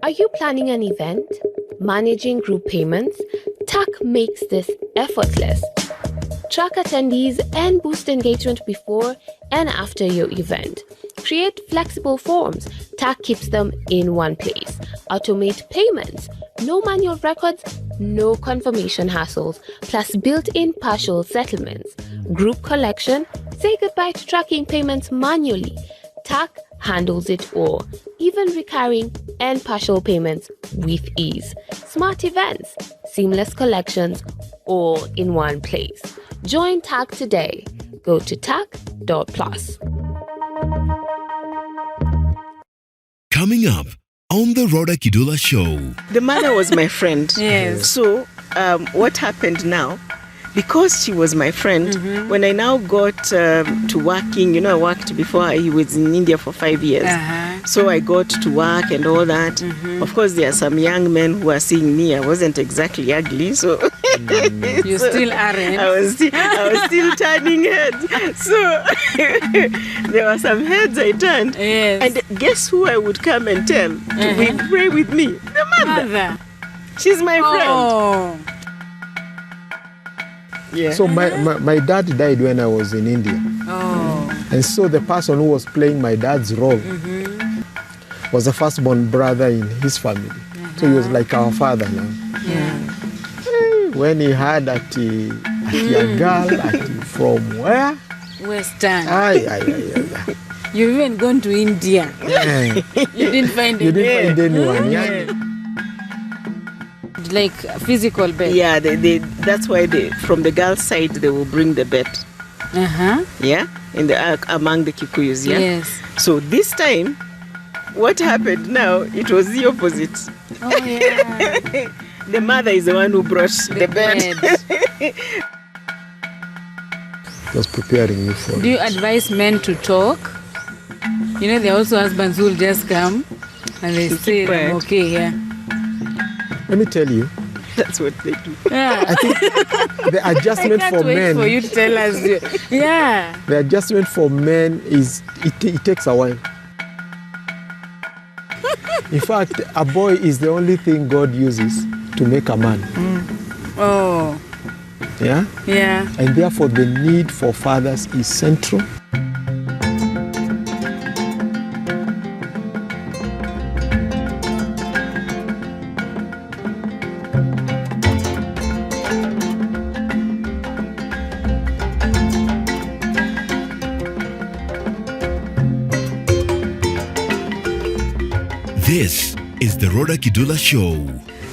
Are you planning an event? Managing group payments? TAC makes this effortless. Track attendees and boost engagement before and after your event. Create flexible forms. TAC keeps them in one place. Automate payments. No manual records, no confirmation hassles, plus built-in partial settlements. Group collection. Say goodbye to tracking payments manually. TAC handles it all, even recurring and partial payments with ease. Smart events, seamless collections, all in one place. Join TAC today. Go to tac.plus. Coming up on the Rawder Kidula Show. The mother was my friend. Yes. So what happened now? Because she was my friend, when I now got to working, I worked before. He was in India for 5 years. So I got to work and all that. Of course, there are some young men who are seeing me. I wasn't exactly ugly, so... You still aren't. I was still turning heads. So there were some heads I turned. Yes. And guess who I would come and tell to pray with me? The mother. She's my friend. Oh. Yeah. So my dad died when I was in India. Oh. And so the person who was playing my dad's role was the firstborn brother in his family. So he was like our father now. Yeah. When he heard that a girl from where? Western. Aye. You've even gone to India. Yeah. You didn't find You it. didn't find anyone. Yeah. Like physical bed. Yeah, that's why from the girl's side they will bring the bed. Yeah, in the among the Kikuyus. Yeah. Yes. So this time, what happened now? It was the opposite. Oh yeah. The mother is the one who brought the bed. Was preparing me for Do you advise men to talk? There are also husbands who will just come and they say, I'm okay here. Let me tell you, That's what they do. Yeah. I think the adjustment I can't for wait men. for you to tell us. Yeah. The adjustment for men is it takes a while. In fact, a boy is the only thing God uses to make a man. Oh. Yeah? Yeah. And therefore the need for fathers is central. This is the Rodah Kidula Show.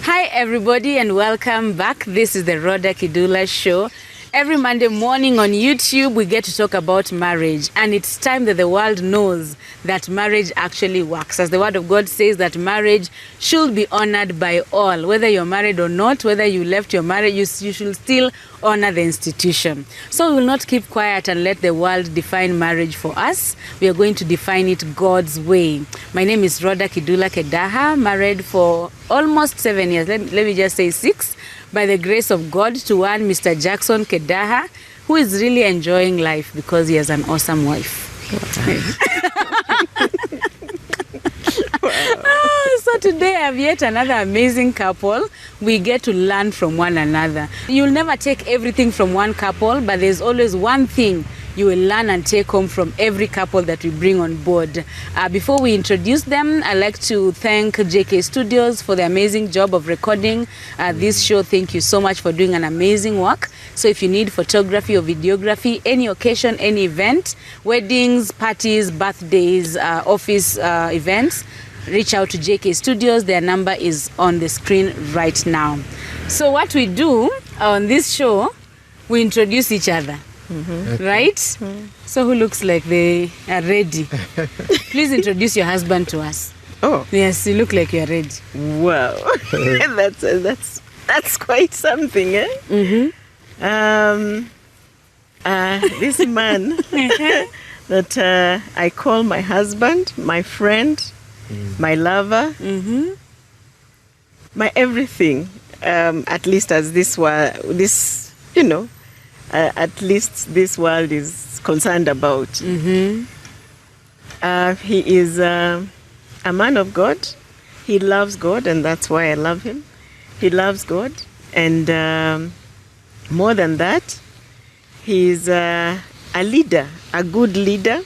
Hi everybody and welcome back. This is the Rodah Kidula Show. Every Monday morning on YouTube, we get to talk about marriage. And it's time that the world knows that marriage actually works. As the Word of God says that marriage should be honored by all. Whether you're married or not, whether you left your marriage, you should still honor the institution. So we will not keep quiet and let the world define marriage for us. We are going to define it God's way. My name is Rodah Kidula Kedaha, married for almost 7 years. Let me just say 6. By the grace of God, to one Mr. Jackson Kedaha, who is really enjoying life because he has an awesome wife. So today I have yet another amazing couple. We get to learn from one another. You'll never take everything from one couple, but there's always one thing you will learn and take home from every couple that we bring on board. Before we introduce them, I'd like to thank JK Studios for the amazing job of recording this show. Thank you so much for doing an amazing work. So if you need photography or videography, any occasion, any event, weddings, parties, birthdays, office events, reach out to JK Studios. Their number is on the screen right now. So what we do on this show, we introduce each other. Right? So who looks like they are ready? Please introduce your husband to us. Oh. Yes, you look like you're ready. Wow. That's quite something, eh? This man that I call my husband, my friend, my lover, my everything. At least as at least this world is concerned about. He is a man of God. he loves God, and that's why I love him. He loves God, and more than that, he's a leader, a good leader,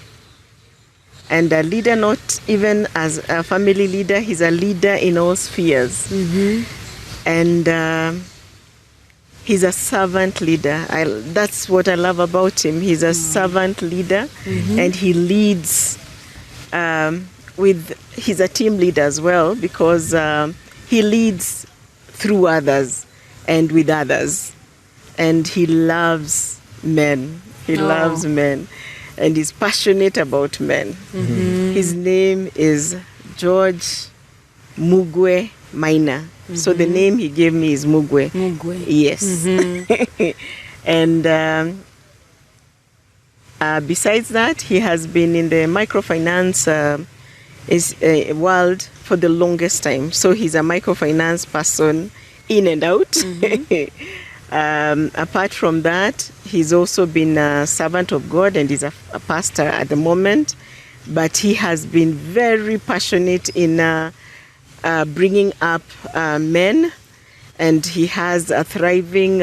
and a leader not even as a family leader. He's a leader in all spheres, and he's a servant leader. That's what I love about him. He's a servant leader, and he leads he's a team leader as well, because he leads through others and with others. And he loves men. He loves men. And he's passionate about men. His name is George Mugwe Minor. So the name he gave me is Mugwe. Mugwe. Yes. And besides that, he has been in the microfinance world for the longest time. So he's a microfinance person in and out. Apart from that, he's also been a servant of God, and he's a pastor at the moment. But he has been very passionate in bringing up men, and he has a thriving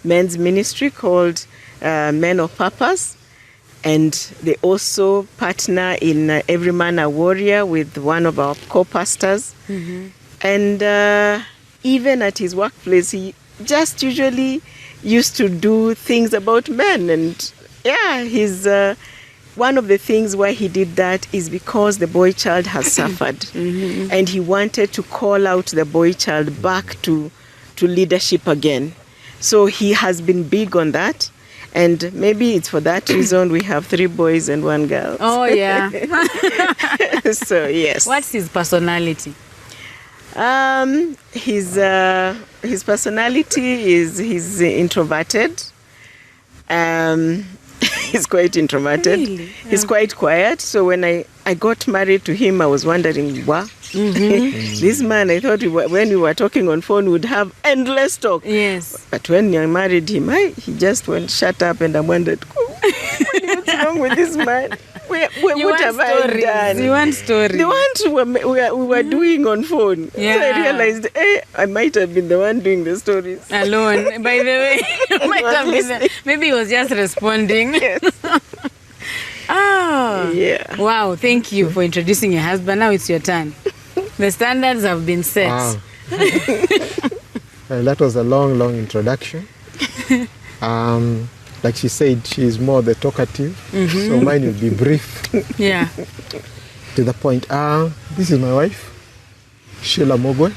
men's ministry called Men of Purpose. And they also partner in Every Man a Warrior with one of our co-pastors. And even at his workplace, he just usually used to do things about men. And yeah, he's one of the things why he did that is because the boy child has suffered. And he wanted to call out the boy child back to leadership again. So he has been big on that. And maybe it's for that reason we have 3 boys and 1 girl. Oh, yeah. So, yes. What's his personality? His personality is he's introverted. He's quite introverted. Really? He's quite quiet. So when I got married to him, I was wondering, wow, this man, I thought when we were talking on phone, would have endless talk. Yes. But when I married him, he just went shut up, and I wondered, what's wrong with this man? What have I done? You want stories? The ones we were doing on phone. Yeah. So I realized, I might have been the one doing the stories. Alone. By the way, might have been maybe he was just responding. Yes. Oh. Yeah. Wow. Thank you for introducing your husband. Now it's your turn. The standards have been set. Wow. Well, that was a long introduction. Like she said, she's more the talkative, so mine will be brief. Yeah. To the point. This is my wife, Sheila Mugwe.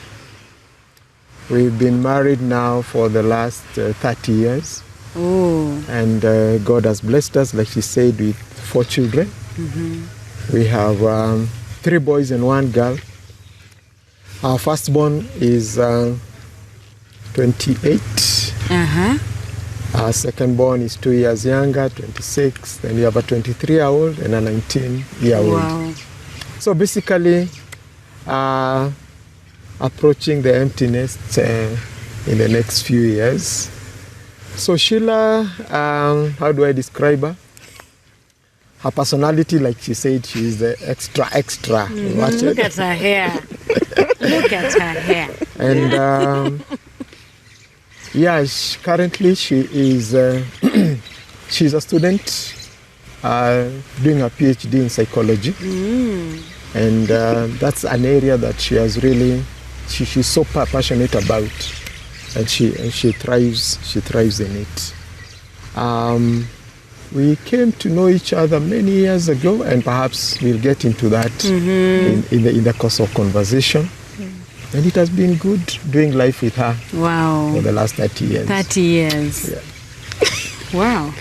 We've been married now for the last 30 years. Oh. And God has blessed us, like she said, with 4 children. We have 3 boys and 1 girl. Our firstborn is 28. Our second-born is 2 years younger, 26. Then we have a 23-year-old and a 19-year-old. Wow. So basically, approaching the empty nest in the next few years. So Sheila, how do I describe her? Her personality, like she said, she's the extra. Look at her hair. Look at her hair. And yeah, currently she is she's a student doing a PhD in psychology, and that's an area that she has really she's so passionate about, and she thrives in it. We came to know each other many years ago, and perhaps we'll get into that in the course of conversation. And it has been good doing life with her. Wow. For the last 30 years. 30 years. Yeah. Wow.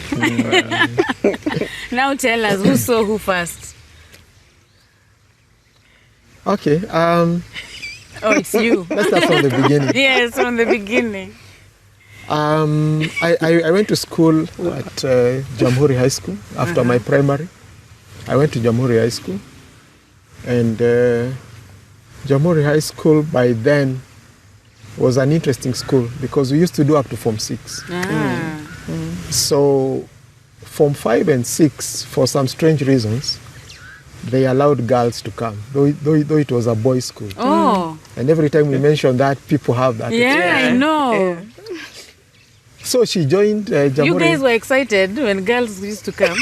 Now tell us, who saw who first? Okay. Oh, it's you. Let's start from the beginning. Yes, from the beginning. I went to school at Jamhuri High School after my primary. I went to Jamhuri High School, and Jamhuri High School by then was an interesting school because we used to do up to Form 6. So Form 5 and 6, for some strange reasons, they allowed girls to come, though it was a boys' school. Oh. And every time we mention that, people have that. Yeah, I know. So she joined Jamhuri. You guys were excited when girls used to come.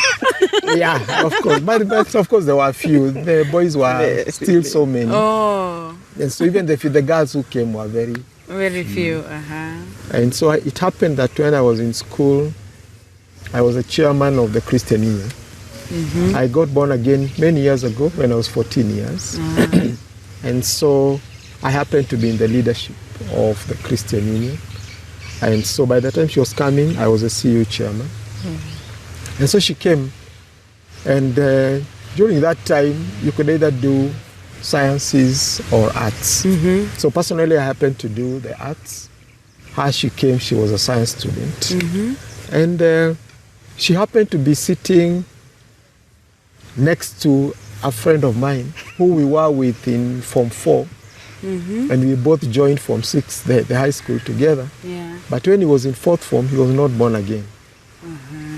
Yeah, of course. But of course, there were a few. The boys were still so many. Oh. And so even the girls who came were very few. And so it happened that when I was in school, I was a chairman of the Christian Union. I got born again many years ago when I was 14 years. And so I happened to be in the leadership of the Christian Union. And so by the time she was coming, I was a CU chairman. And so she came. And during that time, you could either do sciences or arts. So personally, I happened to do the arts. As she came, she was a science student. And she happened to be sitting next to a friend of mine who we were with in Form 4. And we both joined Form 6, the high school, together. Yeah. But when he was in 4th form, he was not born again.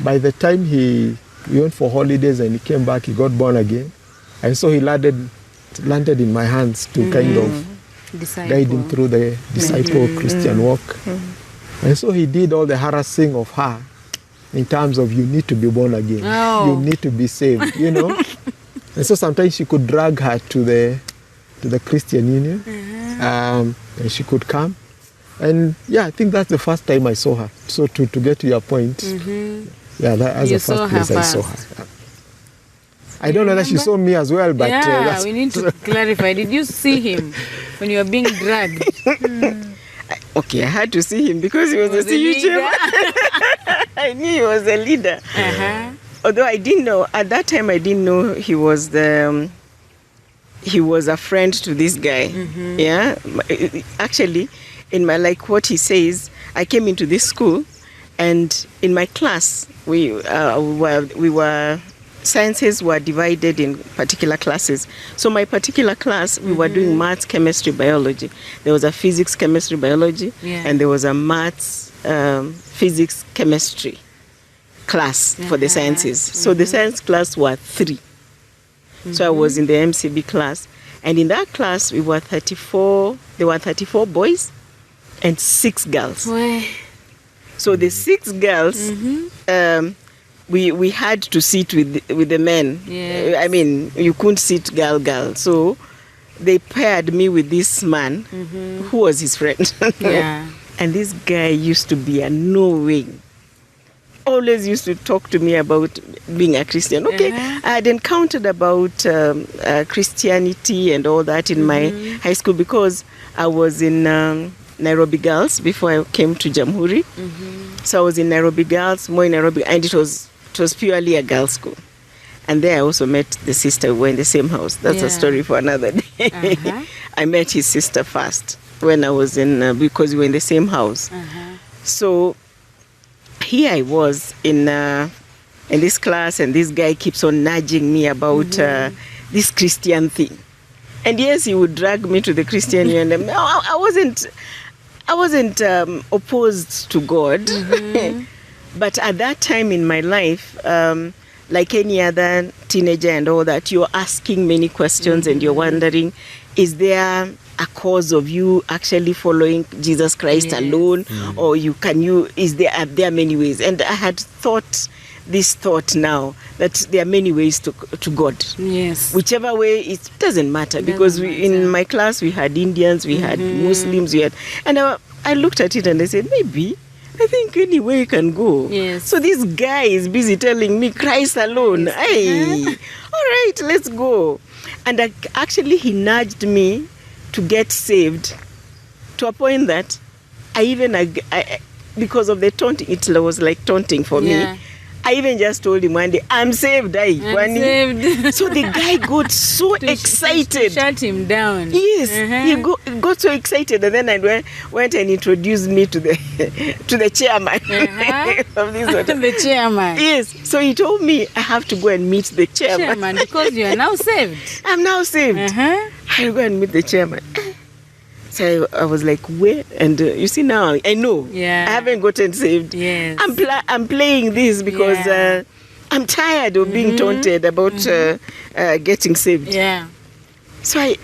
By the time we went for holidays and he came back, he got born again. And so he landed in my hands to kind of guide him through the disciple Christian walk. And so he did all the harassing of her in terms of you need to be born again. You need to be saved, you know. And so sometimes she could drag her to the Christian Union, and she could come. And yeah, I think that's the first time I saw her. So to get to your point, yeah, that's the first place I saw her. I don't know that she saw me as well, but yeah, we need to clarify. Did you see him when you were being dragged? Okay, I had to see him because he was a CU chairman. I knew he was a leader. Although I didn't know, at that time I didn't know he was a friend to this guy. Yeah, actually, in my, like what he says, I came into this school, and in my class we were sciences were divided in particular classes. So my particular class, we were doing maths, chemistry, biology. There was a physics, chemistry, biology, and there was a maths, physics, chemistry class for the sciences. So the science class were 3. So I was in the MCB class, and in that class we were 34. There were 34 boys and 6 girls. So the 6 girls, we had to sit with the men. I mean, you couldn't sit girl. So they paired me with this man who was his friend. And this guy used to be annoying. Always used to talk to me about being a Christian. Okay, I had encountered about Christianity and all that in my high school because I was in Nairobi Girls before I came to Jamhuri. So I was in Nairobi Girls, more in Nairobi, and it was purely a girls' school. And there I also met the sister. We were in the same house. That's a story for another day. I met his sister first when I was in, because we were in the same house. So here I was in this class, and this guy keeps on nudging me about this Christian thing. And yes, he would drag me to the Christian Union. I wasn't opposed to God, but at that time in my life, like any other teenager and all that, you're asking many questions and you're wondering, is there a cause of you actually following Jesus Christ alone, or are there many ways? And I had this thought now that there are many ways to God. Whichever way, it doesn't matter, because in my class we had Indians, we had Muslims, and I looked at it and I said, maybe I think any way can go. So this guy is busy telling me Christ alone. Hey, all right, let's go. And actually he nudged me to get saved, to a point that I because of the taunting, it was like taunting for me. I even just told him one day, I'm saved. I'm saved. So the guy got so excited. Shut him down. Yes, he got so excited, and then I went and introduced me to the chairman of this hotel. The chairman. Yes. So he told me I have to go and meet the chairman. Because you are now saved. I'm now saved. I'll go and meet the chairman. So I was like, where? And you see now, I know. I haven't gotten saved. I'm playing this because I'm tired of being taunted about getting saved. Yeah. So I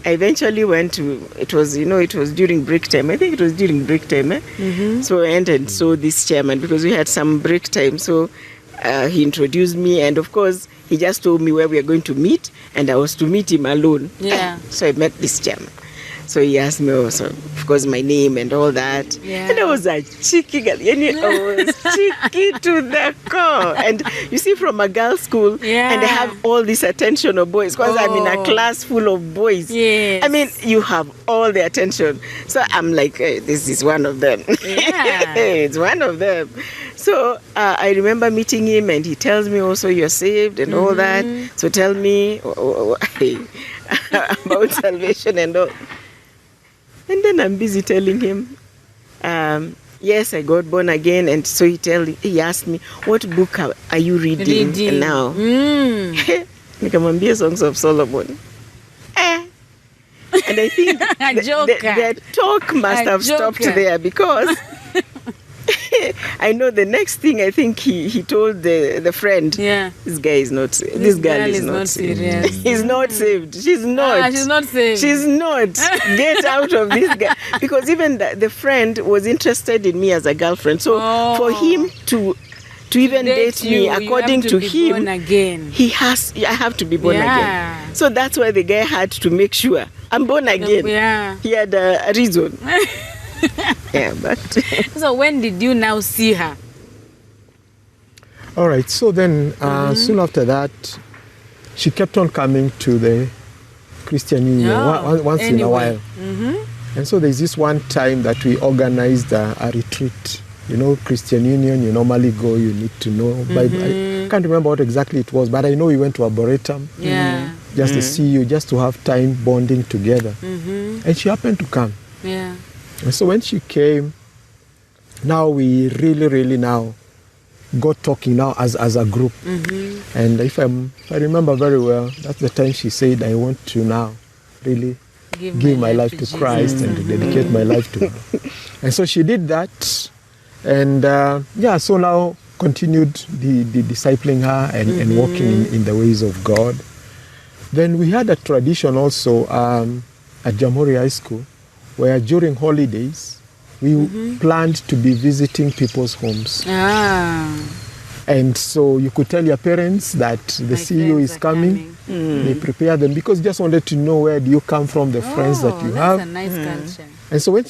eventually went to, it was during break time. I think it was during break time. So I went and saw this chairman because we had some break time. So he introduced me, and of course, he just told me where we are going to meet, and I was to meet him alone. Yeah. So I met this chairman. So he asked me also, of course, my name and all that. Yeah. And I was a cheeky girl. I was cheeky to the core. And you see, from a girls' school, and I have all this attention of boys, because I'm in a class full of boys. Yes. I mean, you have all the attention. So I'm like, hey, this is one of them. Yeah. It's one of them. So I remember meeting him, and he tells me also, you're saved and all that. So tell me about salvation and all. And then I'm busy telling him, yes, I got born again. And so he asked me, what book are you reading now? Nikamwambia Songs of Solomon. And I think the talk must have stopped there, because I know the next thing, I think he told the friend, this guy is not saved. This girl is not saved. He's not saved. She's not. She's not saved. She's not. Get out of this guy. Because even the friend was interested in me as a girlfriend. So for him to even date me, according to him, I have to be born again. So that's why the guy had to make sure I'm born again. He had a reason. But so when did you now see her? All right, so then soon after that, she kept on coming to the Christian Union once in a while. And so there's this one time that we organized a retreat. Christian Union, you normally go, you need to know. I can't remember what exactly it was, but I know we went to Arboretum just to see you, just to have time bonding together. And she happened to come. And so when she came, now we really now got talking now as a group. And if I remember very well, that's the time she said, I want to now really give my life to Christ and dedicate my life to Him. And so she did that. And so now continued the discipling her and walking in the ways of God. Then we had a tradition also at Jamhuri High School, where during holidays, we planned to be visiting people's homes. And so you could tell your parents that the CEO is coming. They prepare them, because just wanted to know, where do you come from, the friends that you have. That's a nice culture. And so when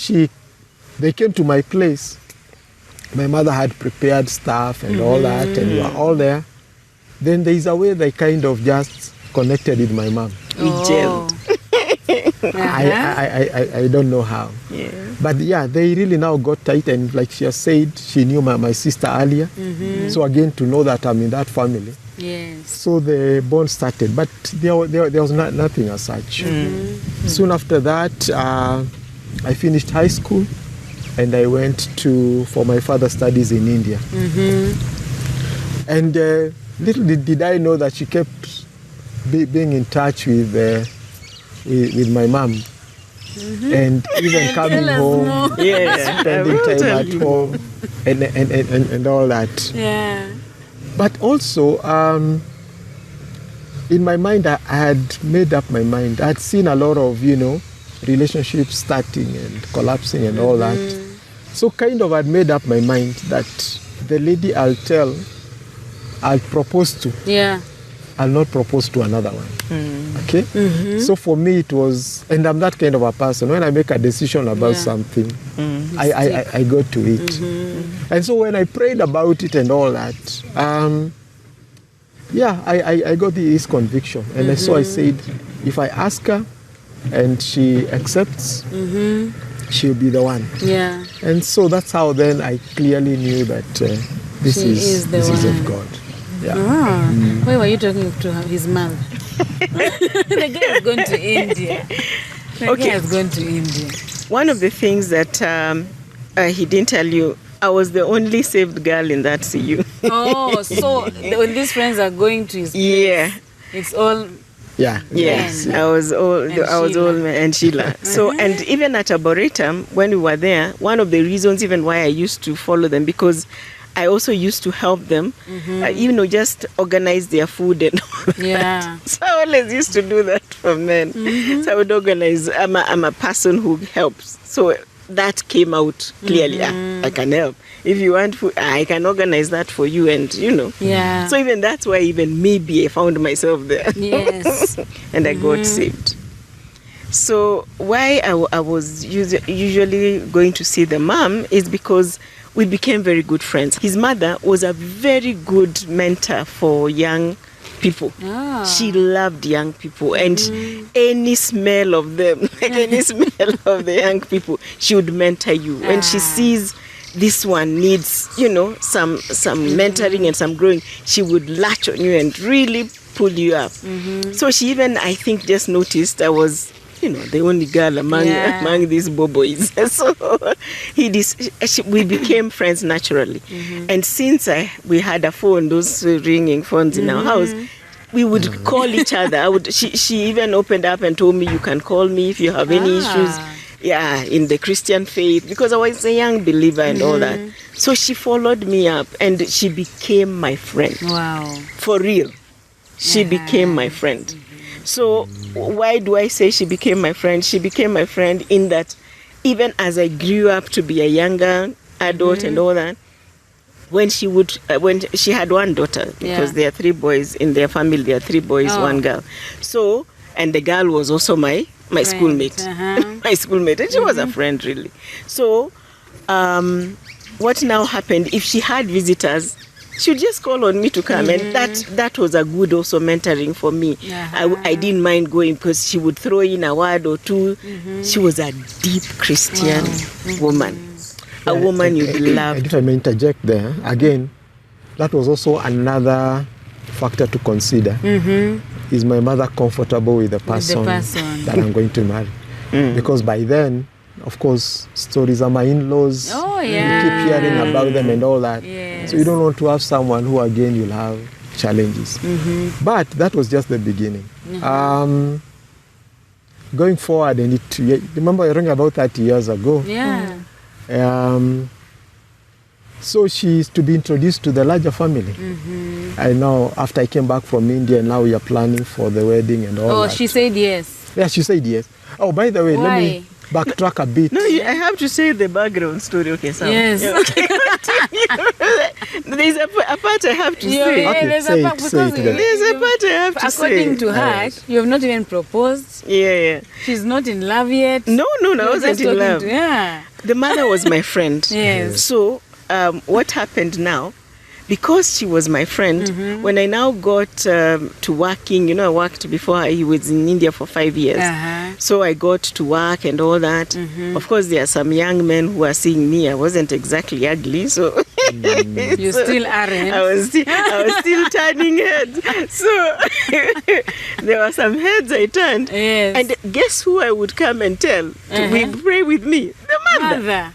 they came to my place, my mother had prepared stuff and all that, and we were all there. Then there is a way they kind of just connected with my mom. We gelled. I don't know how. But they really now got tight, and like she has said, she knew my sister earlier. So again, to know that I'm in that family. So the bond started, but there was nothing as such. Soon after that, I finished high school, and I went for my further studies in India. And little did I know that she kept being in touch with my mom, and even coming home, spending time at home, and all that. But also, in my mind, I had made up my mind. I had seen a lot of, relationships starting and collapsing and all that. So kind of I'd made up my mind that the lady I'll propose to, I'll not propose to another one. Okay? So for me it was, and I'm that kind of a person, when I make a decision about something, I go to it. And so when I prayed about it and all that, I got this conviction. And so I said, if I ask her and she accepts, she'll be the one. And so that's how then I clearly knew that this is of God. Why were you talking to his mother? The guy has gone to India. The guy has gone to India. One of the things that he didn't tell you, I was the only saved girl in that CU. So when these friends are going to his place, it's all... Yes, I was all and Sheila. So, and even at Arboretum, when we were there, one of the reasons even why I used to follow them, because I also used to help them, just organize their food and all that. Yeah. So I always used to do that for men. So I would organize. I'm a person who helps. So that came out clearly. I can help. If you want food, I can organize that for you, and Yeah. So even that's why even maybe I found myself there. Yes. And I got saved. So why I was usually going to see the mom is because we became very good friends. His mother was a very good mentor for young people. She loved young people, and any smell of them, like any smell of the young people, she would mentor you. When she sees this one needs, some mentoring and some growing, she would latch on you and really pull you up. So she even, I think, just noticed I was, the only girl among these boys. So we became friends naturally. And since we had a phone, those ringing phones in our house, we would call each other. She even opened up and told me, you can call me if you have any issues. Yeah, in the Christian faith, because I was a young believer and all that. So she followed me up and she became my friend. Wow. For real. She became my friend. So why do I say she became my friend? She became my friend in that even as I grew up to be a younger adult and all that, when she had one daughter, because there are 3 boys in their family, there are 3 boys, 1 girl. So, and the girl was also my schoolmate, my schoolmate, and she was a friend really. So, what now happened? If she had visitors, she would just call on me to come, and that was a good also mentoring for me. I didn't mind going because she would throw in a word or two. She was a deep Christian woman, a woman you'd love. If I may interject there again, that was also another factor to consider. Is my mother comfortable with the person that I'm going to marry? Because by then, of course, stories of my in-laws, you keep hearing about them and all that. So you don't want to have someone who, again, you'll have challenges. But that was just the beginning. Going forward, and remember, you're talking about 30 years ago. So she is to be introduced to the larger family. I know after I came back from India, now we are planning for the wedding and all that. Oh, she said yes. Yeah, she said yes. Oh, by the way, let me backtrack a bit. No, I have to say the background story. Okay, Sam. Yes. There's a part I have to say. Okay, there's say a part it, say it then. There's a part I have to say. According to her, you have not even proposed. Yeah. She's not in love yet. No, I You're wasn't just in talking love. to The mother was my friend. Yes. So what happened now, because she was my friend, when I now got to working, I worked before. He was in India for 5 years. So I got to work and all that. Of course, there are some young men who are seeing me. I wasn't exactly ugly, so You still aren't. I was still turning heads. So there were some heads I turned. Yes. And guess who I would come and tell to pray with me? The mother.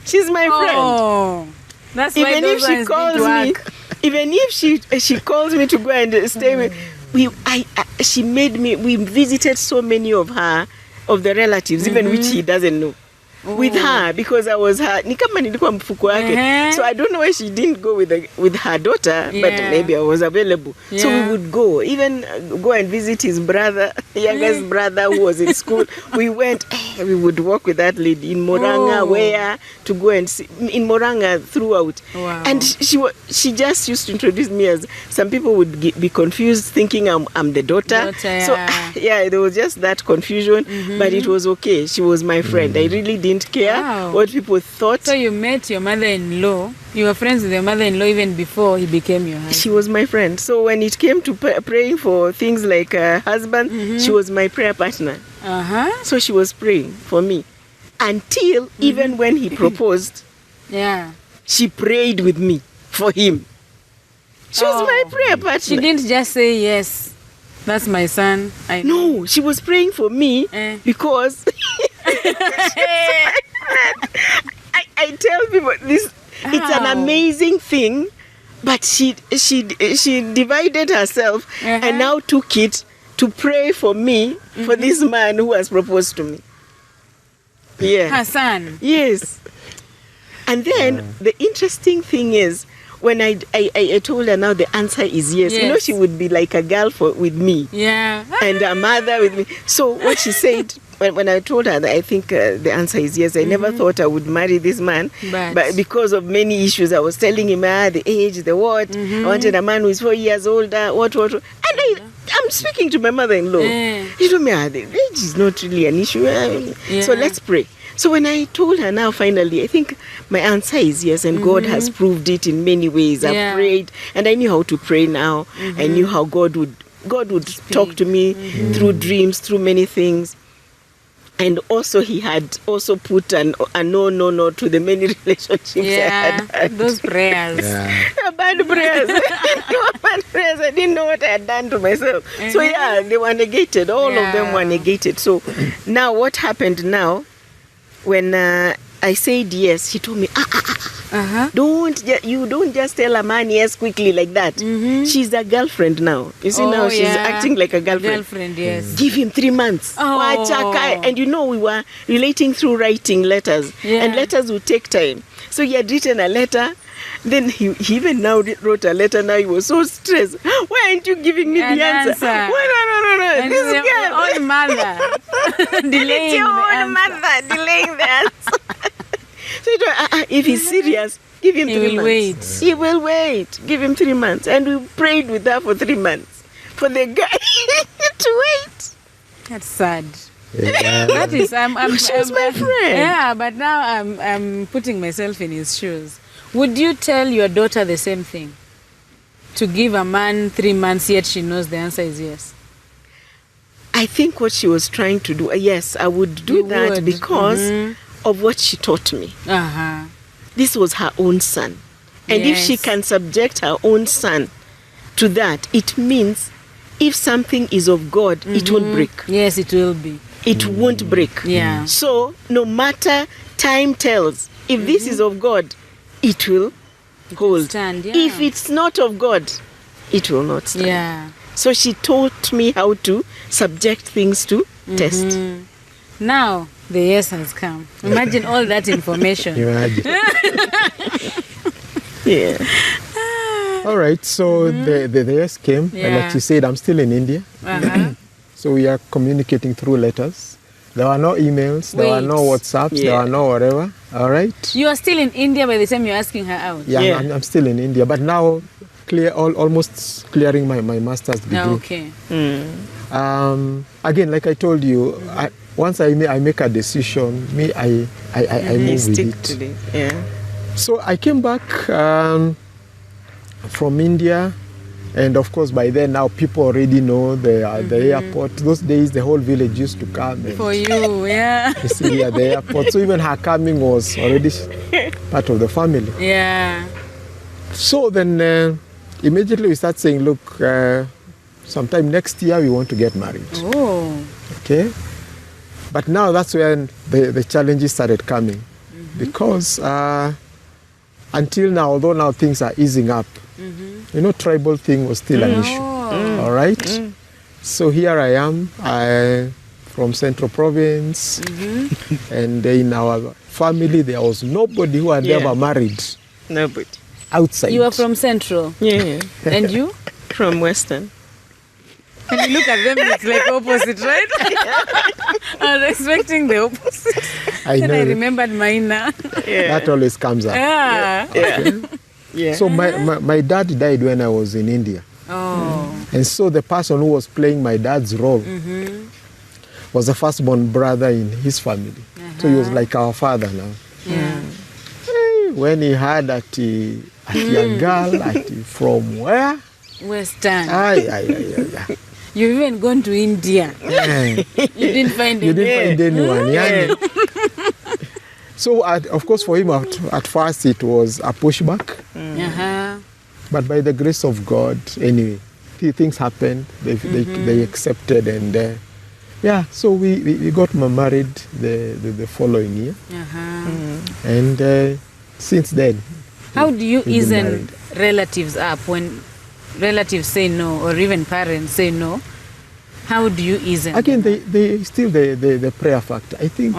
She's my friend. Oh, that's why Even if those she ones calls need me, work. even if she calls me to go and stay with, she made me. We visited so many of the relatives, even which he doesn't know. With her, because I was her, ni kama nilikuwa mfuko wake. So I don't know why she didn't go with her daughter, but maybe I was available. So we would go, even go and visit his brother, youngest brother who was in school. We would walk with that lady in Moranga, where to go and see, in Moranga throughout. Wow. And she just used to introduce me as, some people would be confused thinking I'm the daughter. So there was just that confusion, but it was okay. She was my friend. I really didn't care what people thought. So you met your mother-in-law. You were friends with your mother-in-law even before he became your husband. She was my friend. So when it came to praying for things like a husband, she was my prayer partner. So she was praying for me until even when he proposed. She prayed with me for him. She was my prayer partner. She didn't just say yes. That's my son. I know. No, she was praying for me because I tell people this. It's an amazing thing, but she divided herself and now took it to pray for me, for this man who has proposed to me. Her son. Yes. And then the interesting thing is, when I told her now the answer is yes. You know, she would be like a girl with me. Yeah. And a mother with me. So what she said, when I told her that I think the answer is yes, I never thought I would marry this man. But because of many issues, I was telling him the age, the what. I wanted a man who is 4 years older, what. And I'm speaking to my mother-in-law. She told me, the age is not really an issue. So let's pray. So when I told her now, finally, I think my answer is yes, and God has proved it in many ways. I prayed, and I knew how to pray now. I knew how God would talk to me through dreams, through many things. And also he had also put a no to the many relationships I had. Those prayers. Bad prayers. Bad prayers. I didn't know what I had done to myself. So they were negated. All of them were negated. So now what happened now, when I said yes, he told me, you don't just tell a man yes quickly like that. She's a girlfriend now. You see, now she's acting like a girlfriend. Yes. Give him 3 months. And you know, we were relating through writing letters, and letters would take time. So he had written a letter. Then he even now wrote a letter. Now he was so stressed. Why aren't you giving me the answer? No. And this your girl. own mother delaying the answer. So if he's serious, give him 3 months. He will wait. Give him 3 months. And we prayed with her for 3 months for the guy to wait. That's sad. Yeah. That is, she's my friend. Yeah, but now I'm putting myself in his shoes. Would you tell your daughter the same thing? To give a man 3 months, yet she knows the answer is yes? I think what she was trying to do, yes, I would do that because of what she taught me. This was her own son. And if she can subject her own son to that, it means if something is of God, it won't break. Yes, it will be. It won't break. Yeah. So no matter time tells, if this is of God, it will hold. Stand, If it's not of God, it will not stand. Yeah. So she taught me how to subject things to test. Now the yes has come. Imagine all that information. Imagine. All right, so the yes came, and like you said, I'm still in India. So we are communicating through letters. There were no emails, there were no WhatsApps, there were no whatever. All right. You are still in India by the time you're asking her out? Yeah. I'm still in India, but now almost clearing my master's degree. Okay. Again, like I told you, once I make a decision, I move with it. So I came back from India, and of course by then now people already know the airport. Those days the whole village used to come. For you, yeah. You see, at the airport. So even her coming was already part of the family. Yeah. So then immediately we start saying, look, sometime next year we want to get married. Oh. Okay. But now that's when the challenges started coming. Because until now, although now things are easing up, tribal thing was still an issue. All right? So here I am from Central Province, and in our family there was nobody who had ever married. Nobody. Outside. You are from Central? Yeah. And you? From Western. And you look at them, it's like opposite, right? I was expecting the opposite. I know. Then I remembered mine now. That always comes up. Yeah. So my dad died when I was in India. Oh. And so the person who was playing my dad's role was the firstborn brother in his family. So he was like our father now. Yeah. When he heard that a young girl from where? Western. Aye. You've even gone to India. You didn't find anyone. Yeah. So, of course, for him, at first, it was a pushback. But by the grace of God, anyway, things happened. They accepted, and so we got married the following year. And since then, how do you easen relatives up when relatives say no, or even parents say no? How do you ease them? Again, they still the prayer factor. I think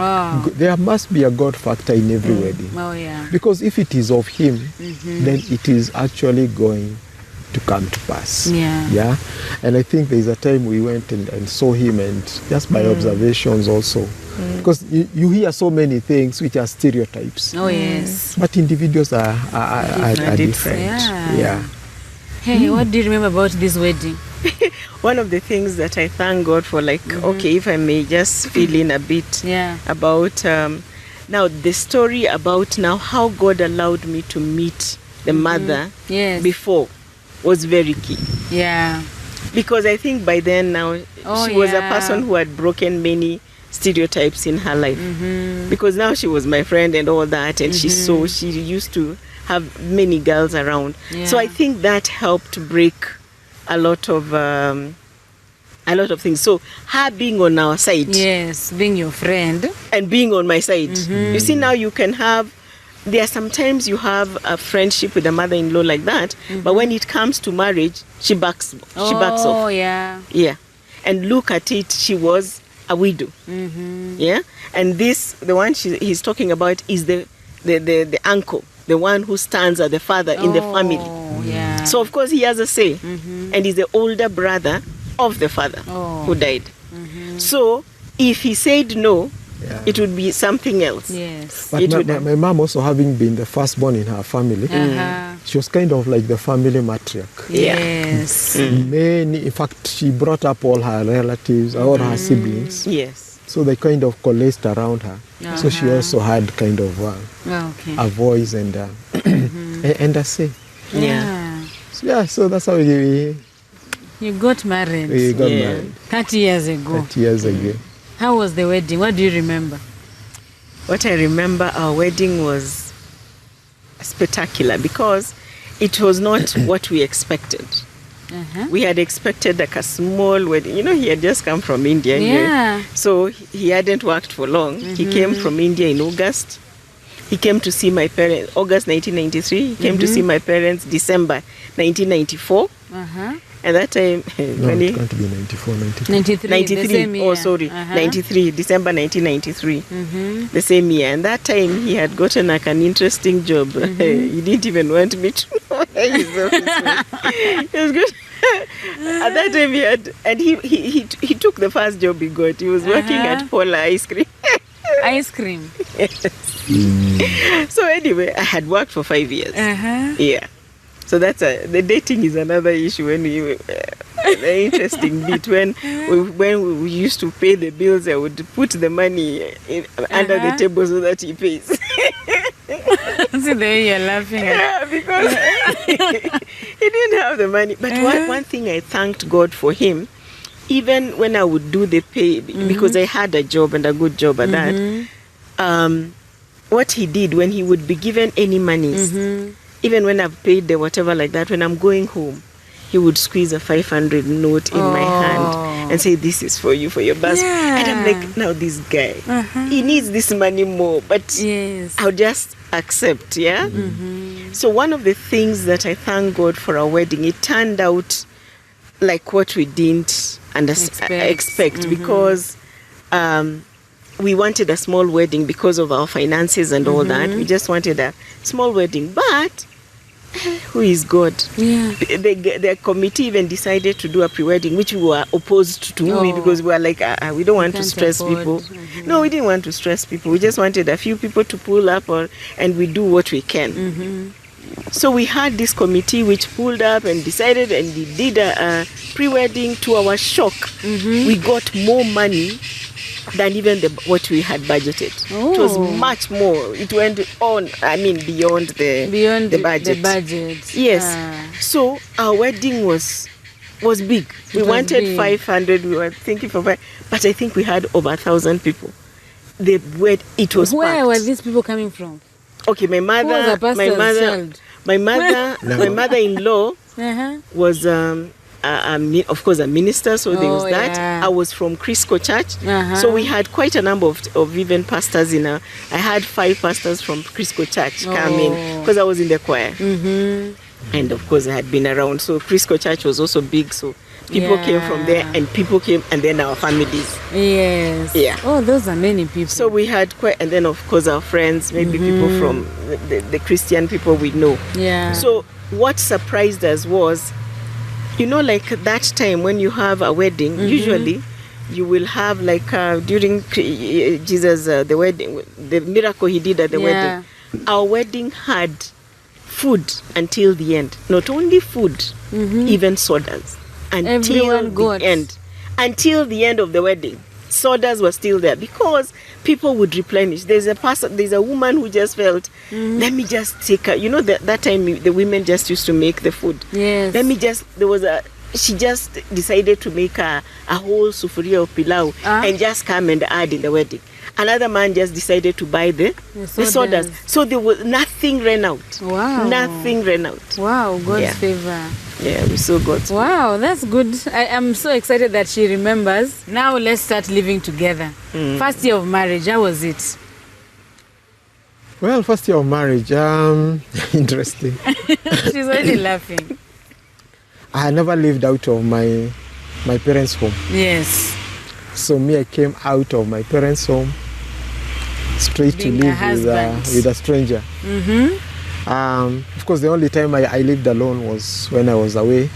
there must be a God factor in every wedding. Oh, yeah. Because if it is of Him, then it is actually going to come to pass. Yeah. And I think there's a time we went and saw Him, and just by observations also. Because you hear so many things which are stereotypes. Oh, yes. But individuals are different. Yeah. Hey, what do you remember about this wedding? One of the things that I thank God for, like, okay, if I may just fill in a bit about now the story about now how God allowed me to meet the mother before was very key. Yeah. Because I think by then now she was a person who had broken many stereotypes in her life. Because now she was my friend and all that, and she used to have many girls around. So I think that helped break a lot of things. So her being on our side, being your friend, and being on my side. You see, now you can have. There are sometimes you have a friendship with a mother-in-law like that, but when it comes to marriage, she backs off. Oh, yeah. Yeah, and look at it. She was a widow. Yeah, and the one he's talking about is the uncle, the one who stands as the father in the family. Yeah. So of course he has a say, and he's the older brother of the father who died. So if he said no, it would be something else. Yes. But my mom also, having been the firstborn in her family, she was kind of like the family matriarch. Yes. In fact, she brought up all her relatives, all her siblings. Yes. So they kind of coalesced around her. So she also had kind of a voice and and a say. So that's how you got married. We got married 30 years ago. 30 years ago. How was the wedding? What do you remember? What I remember, our wedding was spectacular because it was not what we expected. We had expected like a small wedding. You know, he had just come from India. Yeah. So he hadn't worked for long. He came from India in August. He came to see my parents, August 1993. He came to see my parents, December 1994. At that time, it can't be 94, 93. 93. 93, December 1993. The same year. And that time he had gotten like an interesting job. He didn't even want me to know where his office was. It was good. At that time he had, and he took the first job he got. He was working at Polar Ice Cream. Ice cream. So anyway, I had worked for 5 years. Yeah. So that's the dating is another issue. When the interesting bit when we used to pay the bills, I would put the money under the table so that he pays. See the way you're laughing. Yeah, because he didn't have the money. But one thing I thanked God for him, even when I would do the pay, because I had a job and a good job at that. What he did when he would be given any monies. Even when I've paid the whatever like that, when I'm going home, he would squeeze a 500 note in my hand and say, "This is for you, for your bus." And I'm like, now this guy, he needs this money more, but I'll just accept, So one of the things that I thank God for our wedding, it turned out like what we didn't expect because we wanted a small wedding because of our finances and all that. We just wanted a small wedding, but who is God? The committee even decided to do a pre-wedding, which we were opposed to because we were like, we don't want to stress people. No, we didn't want to stress people. We just wanted a few people to pull up and we do what we can. So we had this committee which pulled up and decided, and we did a pre-wedding. To our shock, we got more money than even what we had budgeted. It was much more. It went on, beyond the budget. Yes. So our wedding was big. We wanted big. 500. We were thinking for 5, but I think we had over 1,000 people. It was Where packed. were these people coming from? Okay, my mother-in-law was of course a minister, so there was that. I was from Crisco Church, so we had quite a number of even pastors I had 5 pastors from Crisco Church come in because I was in the choir, and of course I had been around. So Crisco Church was also big, so People came from there, and people came, and then our families. Yes. Yeah. Oh, those are many people. So we had quite, and then of course our friends, maybe people from the Christian people we know. Yeah. So what surprised us was, like that time when you have a wedding, usually you will have like during Jesus, the wedding, the miracle he did at the wedding. Our wedding had food until the end. Not only food, even sodas. Until the end. Until the end of the wedding. Sodas were still there because people would replenish. There's a woman who just felt, let me just take her. That time the women just used to make the food. Yes. She just decided to make a whole sufuria of pilau and just come and add in the wedding. Another man just decided to buy the sodas. So there was nothing ran out. Wow. Nothing ran out. Wow, God's favor. Yeah, we saw God's favor. Wow, that's good. I am so excited that she remembers. Now let's start living together. First year of marriage, how was it? Well, first year of marriage, interesting. She's already laughing. I had never lived out of my parents' home. Yes. So I came out of my parents' home straight Being to live with a stranger. Of course, the only time I lived alone was when I was away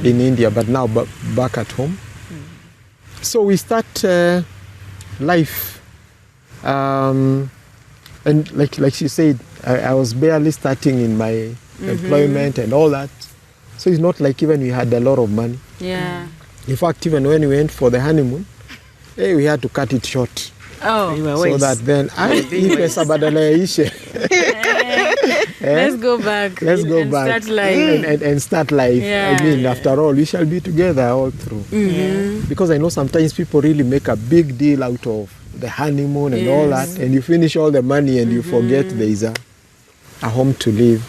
in India, but now back at home. So we start life, and like she said, I was barely starting in my employment and all that. So it's not like even we had a lot of money. Yeah. In fact, even when we went for the honeymoon, we had to cut it short. Oh. So that then MPESA badala ya ishe. Let's go back. Let's go and back. Start life. And start life. Yeah. I mean, after all, we shall be together all through. Because I know sometimes people really make a big deal out of the honeymoon and all that, and you finish all the money and you forget there is a home to live.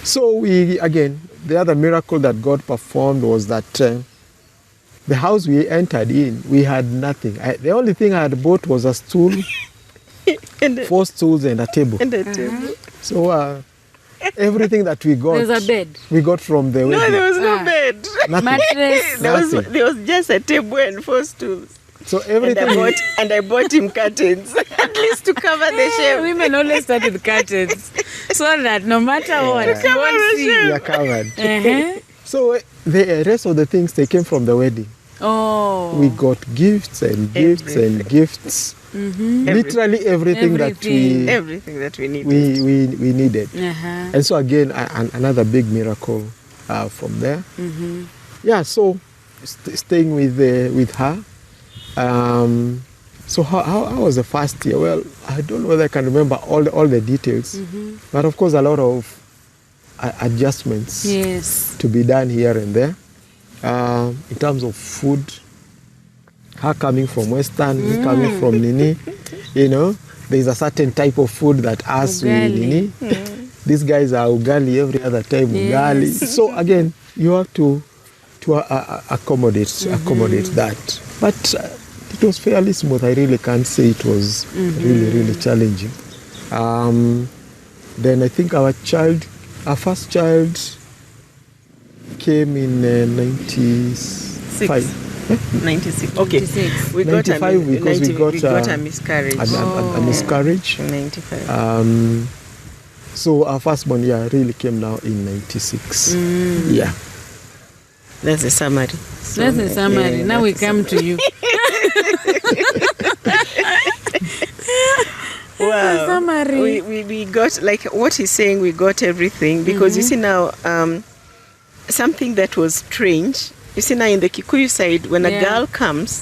So the other miracle that God performed was that the house we entered in, we had nothing. The only thing I had bought was a stool, 4 stools and a table. So everything that we got, There's a bed. we got from the wedding. No, there was no bed. Nothing. Mattress. There was just a table and 4 stools. So everything. And I bought him curtains, at least to cover the shame. Women always start with curtains, so that no matter what, you won't see. We are covered. So the rest of the things, they came from the wedding. Oh. We got gifts and gifts and gifts. Literally everything that we needed. We needed. And so again, another big miracle from there. Yeah, so staying with her. So how was the first year? Well, I don't know whether I can remember all the details, but of course a lot of adjustments to be done here and there. In terms of food, her coming from Western, me coming from Nini, there's a certain type of food that us we Nini. These guys are ugali every other time, ugali. So again, you have to accommodate that. But it was fairly smooth. I really can't say it was really challenging. Then I think our first child came in 95. 96. Okay. 96. We got 95 because we got a miscarriage. A miscarriage. 95. So our firstborn, really came now in 96. Yeah. That's a summary. That's a summary. Now we come to you. Wow. Summary. We got, like what he's saying, we got everything. Because you see now, something that was strange, you see now in the Kikuyu side, when a girl comes,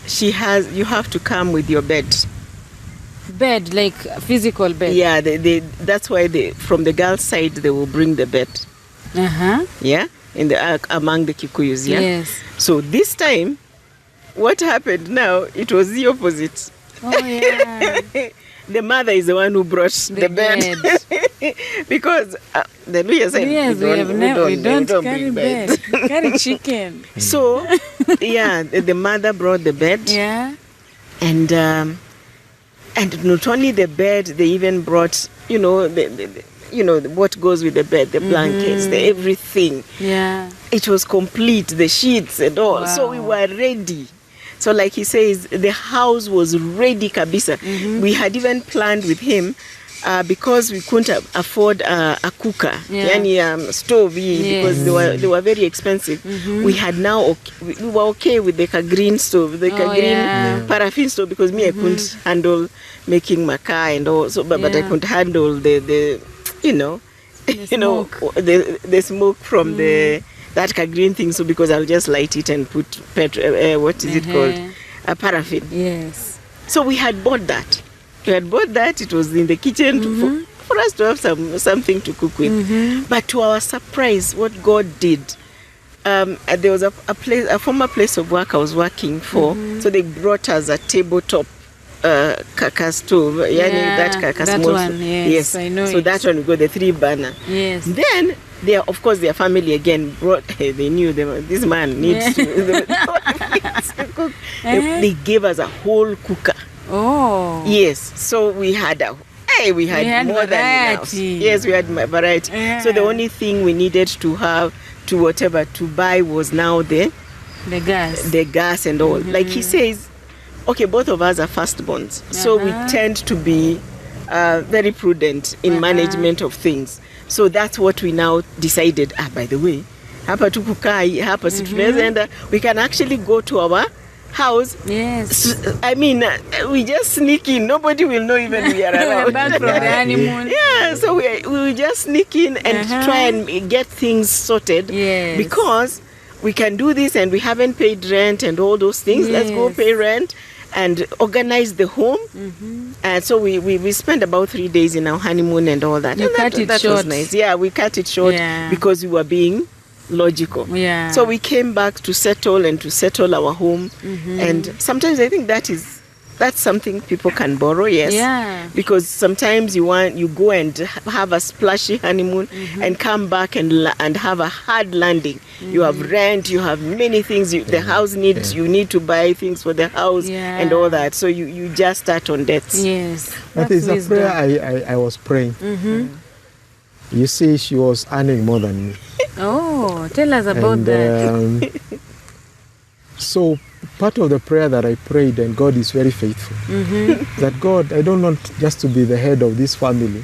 you have to come with your bed. Bed, like a physical bed. Yeah, that's why from the girl's side they will bring the bed. Yeah, among the Kikuyus. Yeah. Yes. So this time, what happened now? It was the opposite. Oh yeah. The mother is the one who brought the bed. Because the Luya said, we don't carry bed. We carry chicken. So, the mother brought the bed. Yeah. And not only the bed, they even brought, what goes with the bed, the blankets, the everything. Yeah. It was complete, the sheets and all. Wow. So we were ready. So like he says, the house was ready kabisa. We had even planned with him, because we couldn't afford a cooker, stove, because they were very expensive. We had now we were okay with the green stove, the green paraffin stove, because I couldn't handle making makaa and all. So, but I could handle the smoke from that green thing. So because I'll just light it and put what is it called, a paraffin. Yes. So we had bought that. It was in the kitchen for us to have something to cook with. But to our surprise, what God did, there was a former place of work I was working for. So they brought us a tabletop kaka stove, that kaka small one, stove. yes, I know. So that one we got the 3 burner. Yes. Then of course their family again brought. They knew this man needs to cook. They gave us a whole cooker. Oh. Yes. So we had more variety. than enough. Yes, we had variety. Yeah. So the only thing we needed to buy was now the gas and all. Like he says, okay, both of us are firstborns, so we tend to be very prudent in management of things. So that's what we now decided. By the way, we can actually go to our house. Yes. I mean, we just sneak in. Nobody will know even we are around. We're back from the honeymoon. Yeah, so we just sneak in and try and get things sorted. Yes. Because we can do this and we haven't paid rent and all those things. Yes. Let's go pay rent and organize the home. And so we spent about 3 days in our honeymoon and all that. That was nice. Yeah, we cut it short because we were being logical. Yeah. So we came back to settle our home. And sometimes I think that's something people can borrow, yes. Yeah. Because sometimes you go and have a splashy honeymoon and come back and have a hard landing. You have rent, you have many things. The house needs, you need to buy things for the house and all that. So you just start on debts. Yes. That is a prayer I was praying. You see, she was earning more than me. Oh, tell us about that. So part of the prayer that I prayed, and God is very faithful, that God, I don't want just to be the head of this family,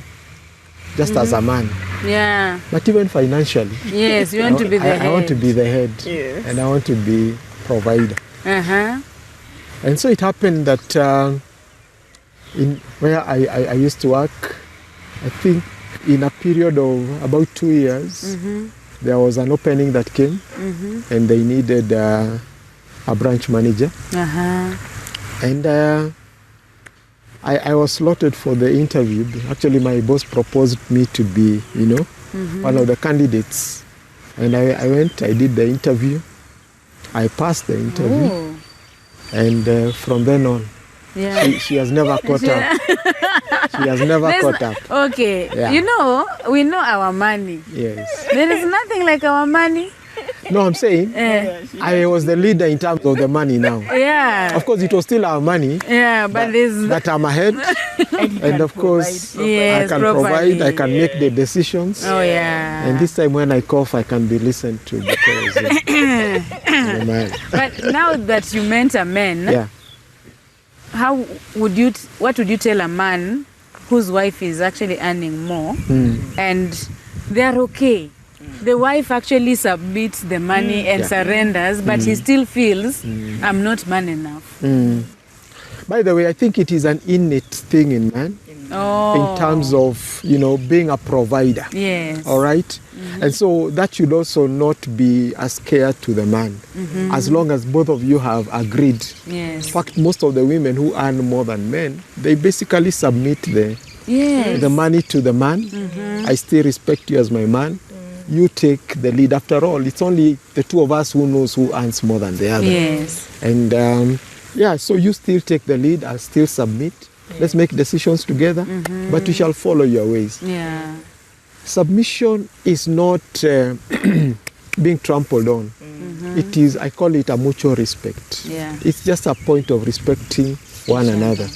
just as a man. Yeah. But even financially. Yes, you want to be the head. I want to be the head. Yes. And I want to be provider. And so it happened that in where I used to work, I think in a period of about 2 years, there was an opening that came, and they needed a branch manager. And I was slotted for the interview. Actually, my boss proposed me to be, one of the candidates. And I went, I did the interview. I passed the interview. And from then on, she has never caught up. She has never caught up. Okay. Yeah. We know our money. Yes. There is nothing like our money. No, I'm saying I was the leader in terms of the money now. Yeah. Of course, it was still our money. Yeah, but there's... that I'm ahead. And of course, I can provide, I can make the decisions. Oh, yeah. And this time when I cough, I can be listened to because I'm a man. But now that you meant a man, what would you tell a man whose wife is actually earning more and they're okay? The wife actually submits the money and surrenders, but he still feels, I'm not man enough. By the way, I think it is an innate thing in man. In terms of, being a provider. Yes. All right? And so that should also not be a scare to the man, as long as both of you have agreed. Yes. In fact, most of the women who earn more than men, they basically submit the money to the man. I still respect you as my man. You take the lead. After all, it's only the two of us who knows who earns more than the other. Yes. And so you still take the lead. I'll still submit. Let's make decisions together, but we shall follow your ways. Yeah. Submission is not being trampled on. It is, I call it a mutual respect. Yeah. It's just a point of respecting one another.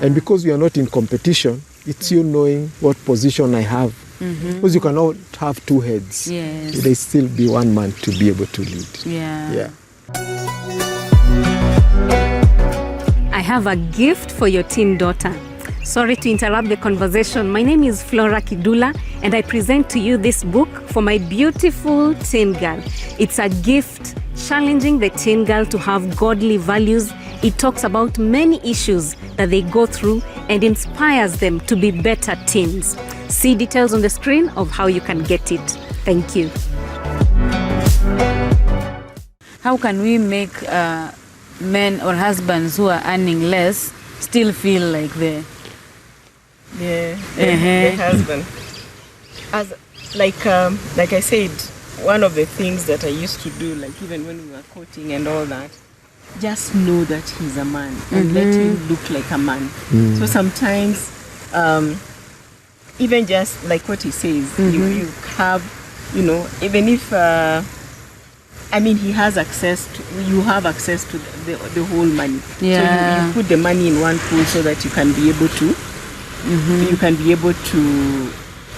And because we are not in competition, it's you knowing what position I have Because you cannot have two heads. Yes. There still be one man to be able to lead. Yeah. I have a gift for your teen daughter. Sorry to interrupt the conversation. My name is Rawder Kidula, and I present to you this book for my beautiful teen girl. It's a gift challenging the teen girl to have godly values. It talks about many issues that they go through and inspires them to be better teens. See details on the screen of how you can get it. Thank you. How can we make men or husbands who are earning less still feel like the husband? As like I said, one of the things that I used to do, like even when we were courting and all that, just know that he's a man and let him look like a man. So sometimes, even just like what he says, you have, even if he has access to, you have access to the whole money. Yeah. So you put the money in one pool so that you can be able to,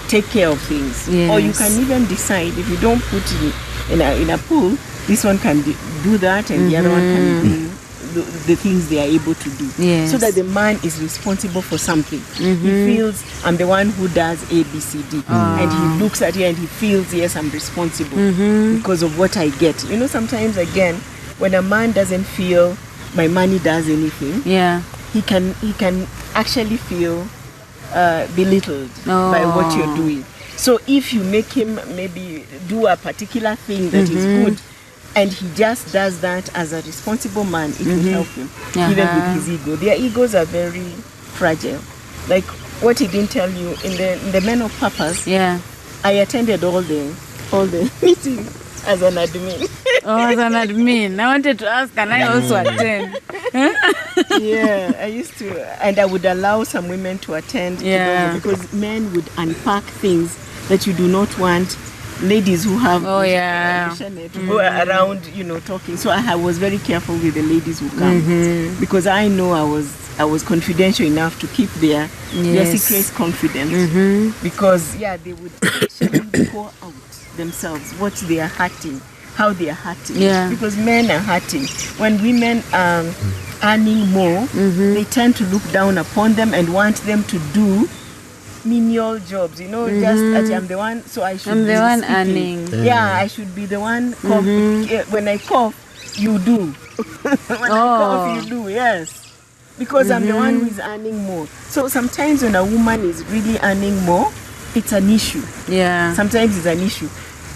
take care of things. Yes. Or you can even decide, if you don't put it in a pool, this one can do that and the other one can do the things they are able to do. Yes. So that the man is responsible for something. He feels, I'm the one who does A, B, C, D. And he looks at it and he feels, yes, I'm responsible because of what I get. Sometimes, again, when a man doesn't feel my money does anything, he can actually feel belittled by what you're doing. So if you make him maybe do a particular thing that is good, and he just does that as a responsible man, it will help him, even with his ego. Their egos are very fragile. Like what he didn't tell you, in the Men of Purpose, I attended all the meetings as an admin. As an admin. I wanted to ask, can I also attend? I used to, and I would allow some women to attend because men would unpack things that you do not want ladies who have to go around, talking. So I was very careful with the ladies who come because I know I was confidential enough to keep their secrets confident because they would actually pour out themselves what they are hurting, how they are hurting. Because men are hurting. When women are earning more, they tend to look down upon them and want them to do menial jobs, just that I'm the one, so I should be the one earning. I should be the one coughing. When I cough, you do. When I cough, you do, yes. Because I'm the one who is earning more. So sometimes when a woman is really earning more, it's an issue. Sometimes it's an issue.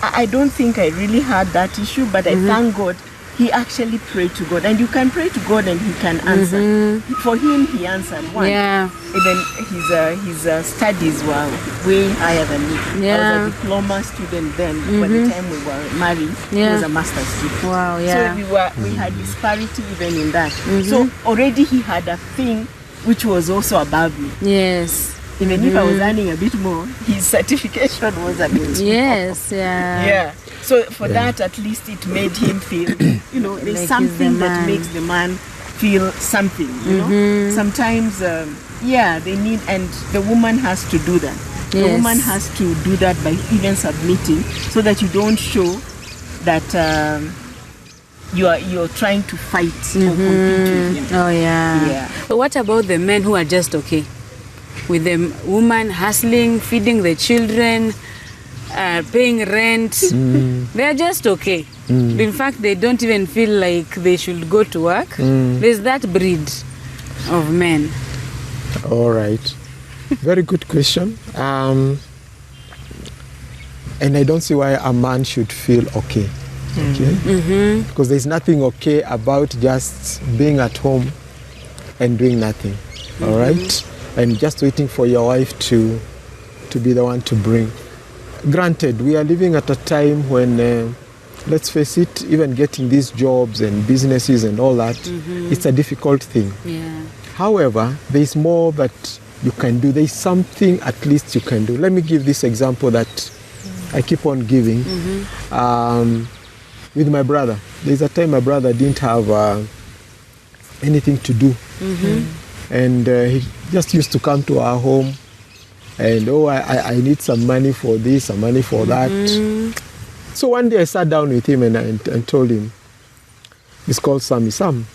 I don't think I really had that issue, but I thank God he actually prayed to God. And you can pray to God and he can answer. For him, he answered. One. Even his studies were way higher than me. I was a diploma student then. By the time we were married, he was a master's student. Wow, So we had disparity even in that. So already he had a thing which was also above me. Yes. Even if I was earning a bit more, his certification was a bit more. So for that, at least it made him feel, there's like something that makes the man feel something, Sometimes, they need, and the woman has to do that. The woman has to do that by even submitting so that you don't show that you're trying to fight or compete with him. But what about the men who are just okay? With the woman hustling, feeding the children, paying rent, they're just okay. In fact, they don't even feel like they should go to work. There's that breed of men. All right. Very good question. And I don't see why a man should feel okay. Because there's nothing okay about just being at home and doing nothing. All right? And just waiting for your wife to be the one to bring. Granted, we are living at a time when, let's face it, even getting these jobs and businesses and all that, it's a difficult thing. However, there's more that you can do. There's something at least you can do. Let me give this example that I keep on giving. With my brother, there's a time my brother didn't have anything to do. And he just used to come to our home And I need some money for this, some money for that. So one day I sat down with him and told him, it's called Sam,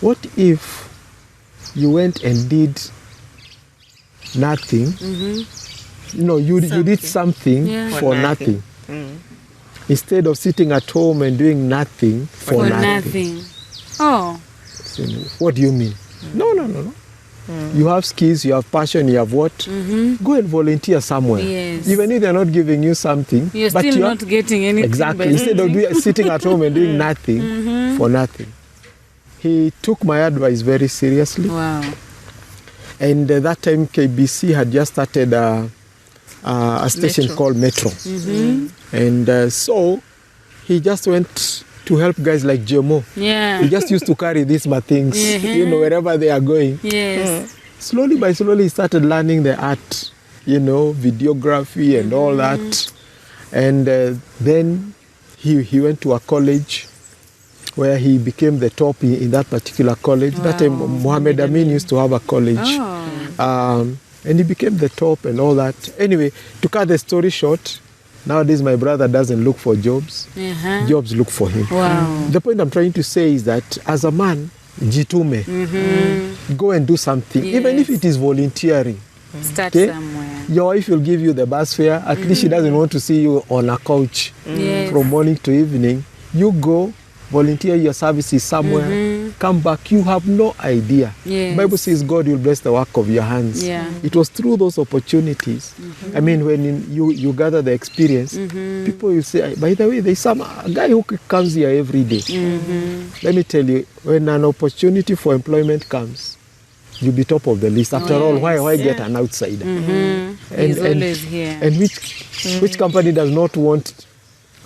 what if you went and did nothing? You did something for nothing. Instead of sitting at home and doing nothing for nothing. Oh. So, what do you mean? No. You have skills, you have passion, you have what? Go and volunteer somewhere. Yes. Even if they're not giving you something. You're still not getting anything. Exactly. Instead of sitting at home and doing nothing for nothing. He took my advice very seriously. Wow. And that time KBC had just started a station called Metro. And so he just went to help guys like Jomo. Yeah. He just used to carry these things, wherever they are going. Yes. Slowly by slowly, he started learning the art, videography and all that. And then he went to a college where he became the top in that particular college. That time, Mohammed Amin used to have a college. And he became the top and all that. Anyway, to cut the story short, nowadays my brother doesn't look for jobs. Jobs look for him. Wow. The point I'm trying to say is that as a man, jitume, go and do something, even if it is volunteering. Start somewhere. Your wife will give you the bus fare. At least she doesn't want to see you on a couch from morning to evening. You go, volunteer your services somewhere, come back, you have no idea. Yes. Bible says God will bless the work of your hands. Yeah. It was through those opportunities. I mean, when you gather the experience, people will say, by the way, there's a guy who comes here every day. Let me tell you, when an opportunity for employment comes, you'll be top of the list. After all, why get an outsider? He's always here. And which company does not want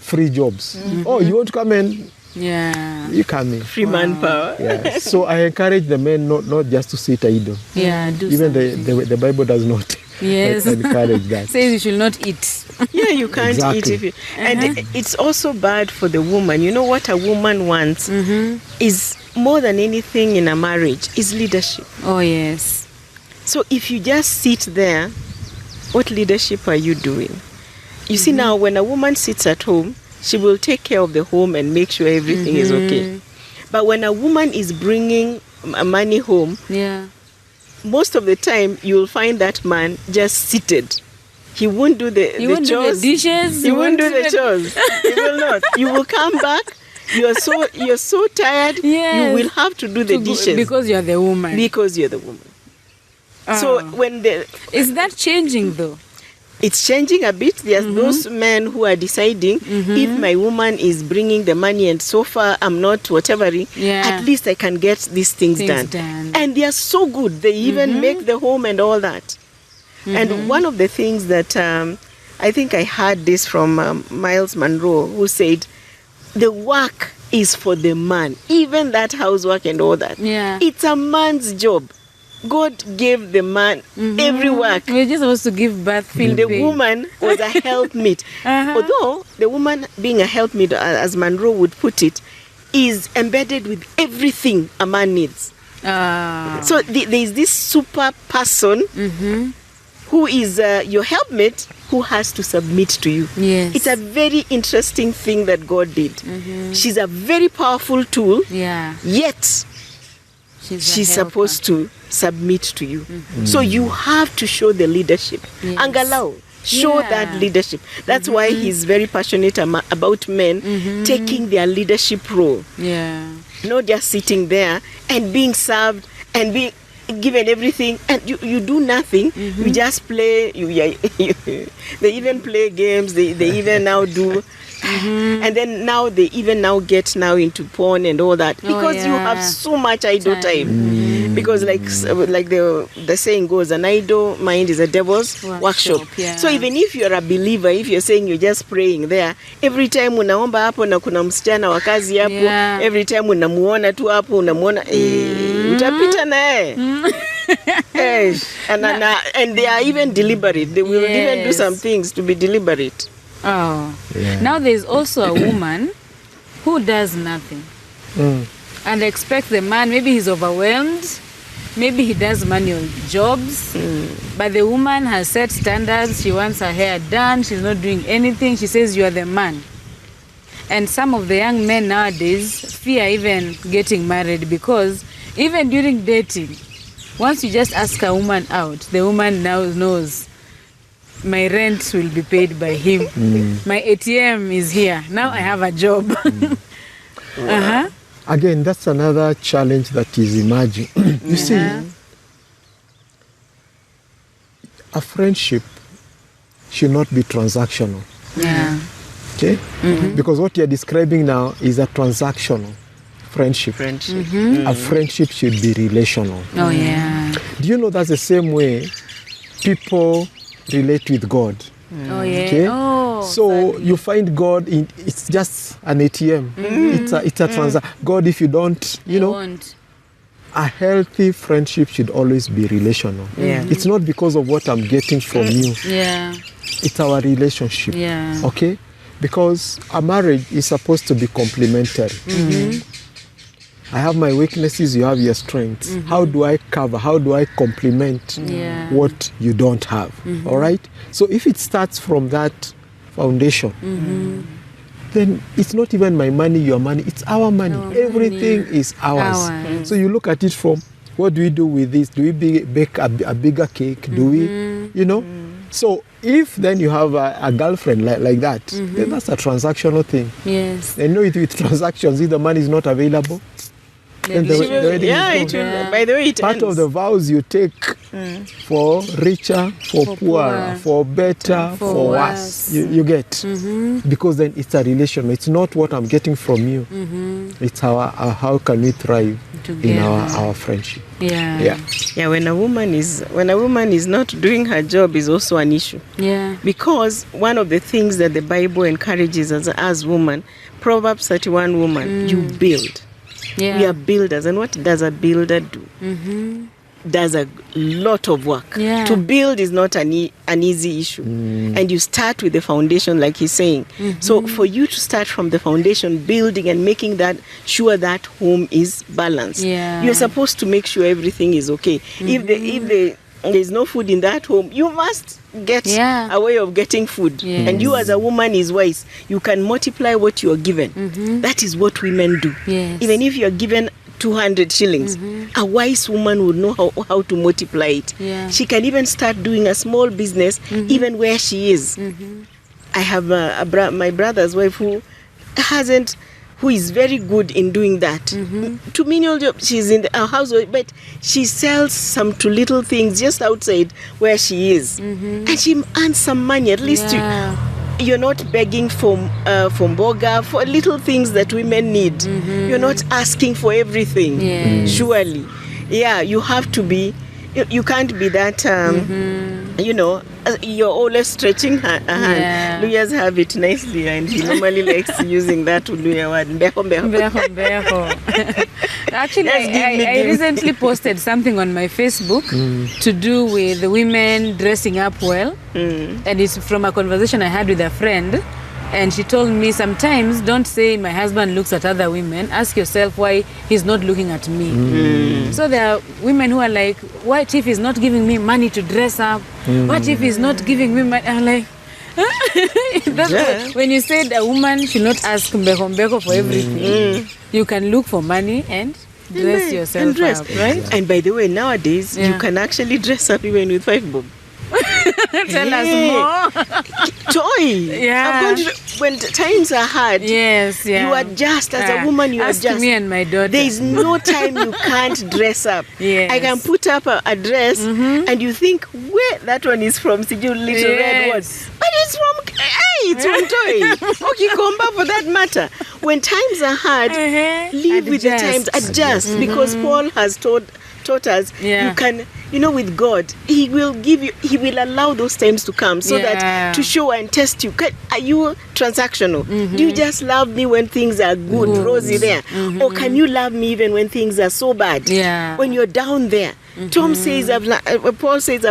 free jobs? Oh, you want to come in? Yeah. You come in. Free manpower. Yeah. So I encourage the men not just to sit idle. Yeah, do Even something. the Bible does not encourage that. Says you should not eat. Yeah, you can't eat if you... And it's also bad for the woman. You know what a woman wants is more than anything in a marriage is leadership. Oh, yes. So if you just sit there, what leadership are you doing? You see now, when a woman sits at home, she will take care of the home and make sure everything is okay. But when a woman is bringing money home, most of the time you'll find that man just seated. He won't do the won't chores. Do the dishes. He won't do the chores. He will not. You will come back. You're so tired. Yes. You will have to do the dishes because you're the woman. Because you're the woman. So when is that changing though? It's changing a bit. There's those men who are deciding if my woman is bringing the money and so far I'm not whatever, at least I can get these things done. And they are so good. They even make the home and all that. And one of the things that I think I heard this from Miles Monroe, who said, the work is for the man. Even that housework and all that. Yeah. It's a man's job. God gave the man every work. We're just supposed to give birth, feel the pain. woman was a helpmeet. Although the woman being a helpmeet, as Monroe would put it, is embedded with everything a man needs. So there is this super person who is your helpmate who has to submit to you. Yes. It's a very interesting thing that God did. She's a very powerful tool, yet she's supposed to submit to you. So you have to show the leadership. Angalau, show that leadership. That's why he's very passionate about men taking their leadership role. Not just sitting there and being served and being given everything and you do nothing. You just play. They even play games. They even now do. And then now they even now get into porn and all that because you have so much idle time. Because like the saying goes, an idle mind is a devil's workshop. So even if you're a believer, if you're saying you're just praying there, every time unaomba hapo na kuna msichana wa kazi hapo, every time unamuona tu hapo unamuona utapita naye. And they are even deliberate. They will even do some things to be deliberate. Now there's also a woman who does nothing and expects the man, maybe he's overwhelmed, maybe he does manual jobs, but the woman has set standards. She wants her hair done. She's not doing anything. She says you are the man. And some of the young men nowadays fear even getting married, because even during dating, once you just ask a woman out, the woman now knows my rent will be paid by him. My ATM is here. Now I have a job. Again, that's another challenge that is emerging. You see, a friendship should not be transactional. Yeah. Okay? Because what you're describing now is a transactional friendship. A friendship should be relational. Oh, yeah. Do you know that's the same way people relate with God? Oh, yeah. Okay? Oh, so you find God in, it's just an ATM. It's a transaction. God, if you don't, you know, Won't. a healthy friendship should always be relational. Yeah. It's not because of what I'm getting from you. Yeah. It's our relationship. Yeah. Okay? Because a marriage is supposed to be complementary. I have my weaknesses, you have your strengths. How do I cover? How do I complement what you don't have? All right? So if it starts from that foundation, then it's not even my money, your money, it's our money. Everything is ours. So you look at it from, what do we do with this? Do we bake a bigger cake? Do we, you know? So if then you have a girlfriend like that, then that's a transactional thing. Yes. And you know, with transactions, if the money is not available, then the wedding is gone. By the way, it Part ends. of the vows you take for richer, for poorer, for better, for worse, you get. Because then it's a relation. It's not what I'm getting from you. It's how can we thrive in our friendship. Yeah. Yeah, when a woman is not doing her job is also an issue. Yeah. Because one of the things that the Bible encourages us as women, Proverbs 31 woman, you build. Yeah. We are builders, and what does a builder do? Does a lot of work. Yeah. To build is not an easy issue, and you start with the foundation, like he's saying. So for you to start from the foundation, building and making that sure that home is balanced, you're supposed to make sure everything is okay. If there's no food in that home, you must get a way of getting food. And you as a woman is wise. You can multiply what you are given. That is what women do. Even if you are given 200 shillings, a wise woman would know how to multiply it. She can even start doing a small business even where she is. I have my brother's wife who is very good in doing that. To menial job, she's in a household, but she sells some to little things just outside where she is, and she earns some money. At least you're not begging for boga, for little things that women need. You're not asking for everything. Surely, you have to be. You can't be that. You're always stretching her hand. Luyas have it nicely, and he normally likes using that Luya word. Actually, I recently posted something on my Facebook to do with the women dressing up well. And it's from a conversation I had with a friend. And she told me, sometimes don't say my husband looks at other women. Ask yourself why he's not looking at me. So there are women who are like, what if he's not giving me money to dress up? What if he's not giving me money? I'm like, when you said a woman should not ask mbeko for everything, you can look for money and dress yourself up, right? And by the way, nowadays, you can actually dress up even with 5 bob. Tell us more. Toy. When times are hard, you adjust as a woman. You Ask adjust. Me and my daughter. There is no time you can't dress up. I can put up a dress, and you think, where that one is from? See, you little red one, but it's from Toy. Okay, Komba for that matter. When times are hard, live with the times. Adjust, because Paul has taught us you can. With God, He will allow those times to come so that to show and test you. Are you transactional? Do you just love me when things are good, rosy there? Or can you love me even when things are so bad? When you're down there. Paul says, I've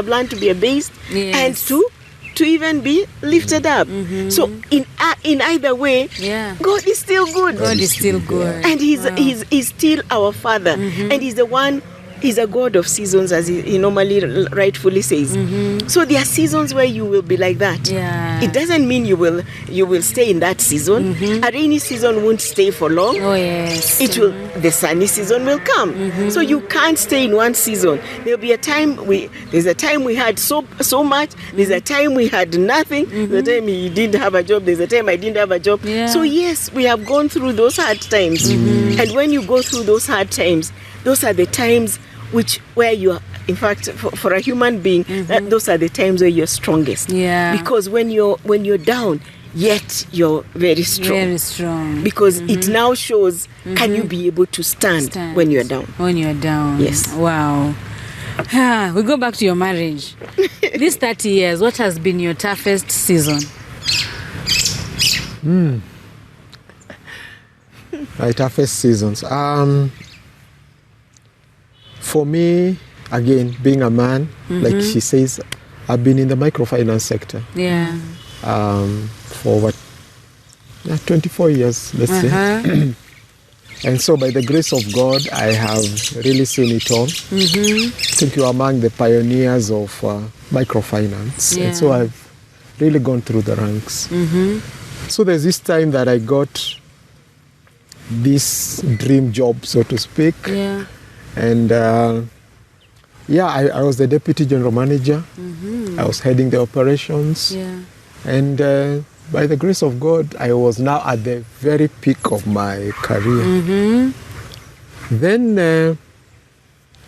learned to be abased and to even be lifted up. So in either way, God is still good. God is still good. And He's still our Father. And He's the one. He's a God of seasons, as he normally rightfully says. So there are seasons where you will be like that. Yeah. It doesn't mean you will stay in that season. A rainy season won't stay for long. Oh yes. It will. The sunny season will come. So you can't stay in one season. There'll be a time there's a time we had so much. There's a time we had nothing. There's a time he didn't have a job. There's a time I didn't have a job. Yeah. So yes, we have gone through those hard times. And when you go through those hard times, those are the times where you are. In fact, for a human being, those are the times where you're strongest. Yeah. Because when you're down, yet you're very strong. Very strong. Because it now shows, can you be able to stand when you're down? When you're down. Yes. Wow. We go back to your marriage. These 30 years, what has been your toughest season? My toughest seasons. For me, again, being a man, like she says, I've been in the microfinance sector. Yeah. For what? 24 years, let's say. And so by the grace of God, I have really seen it all. I think you're among the pioneers of microfinance. Yeah. And so I've really gone through the ranks. So there's this time that I got this dream job, so to speak. Yeah. And I was the deputy general manager. I was heading the operations. Yeah. And by the grace of God, I was now at the very peak of my career. Then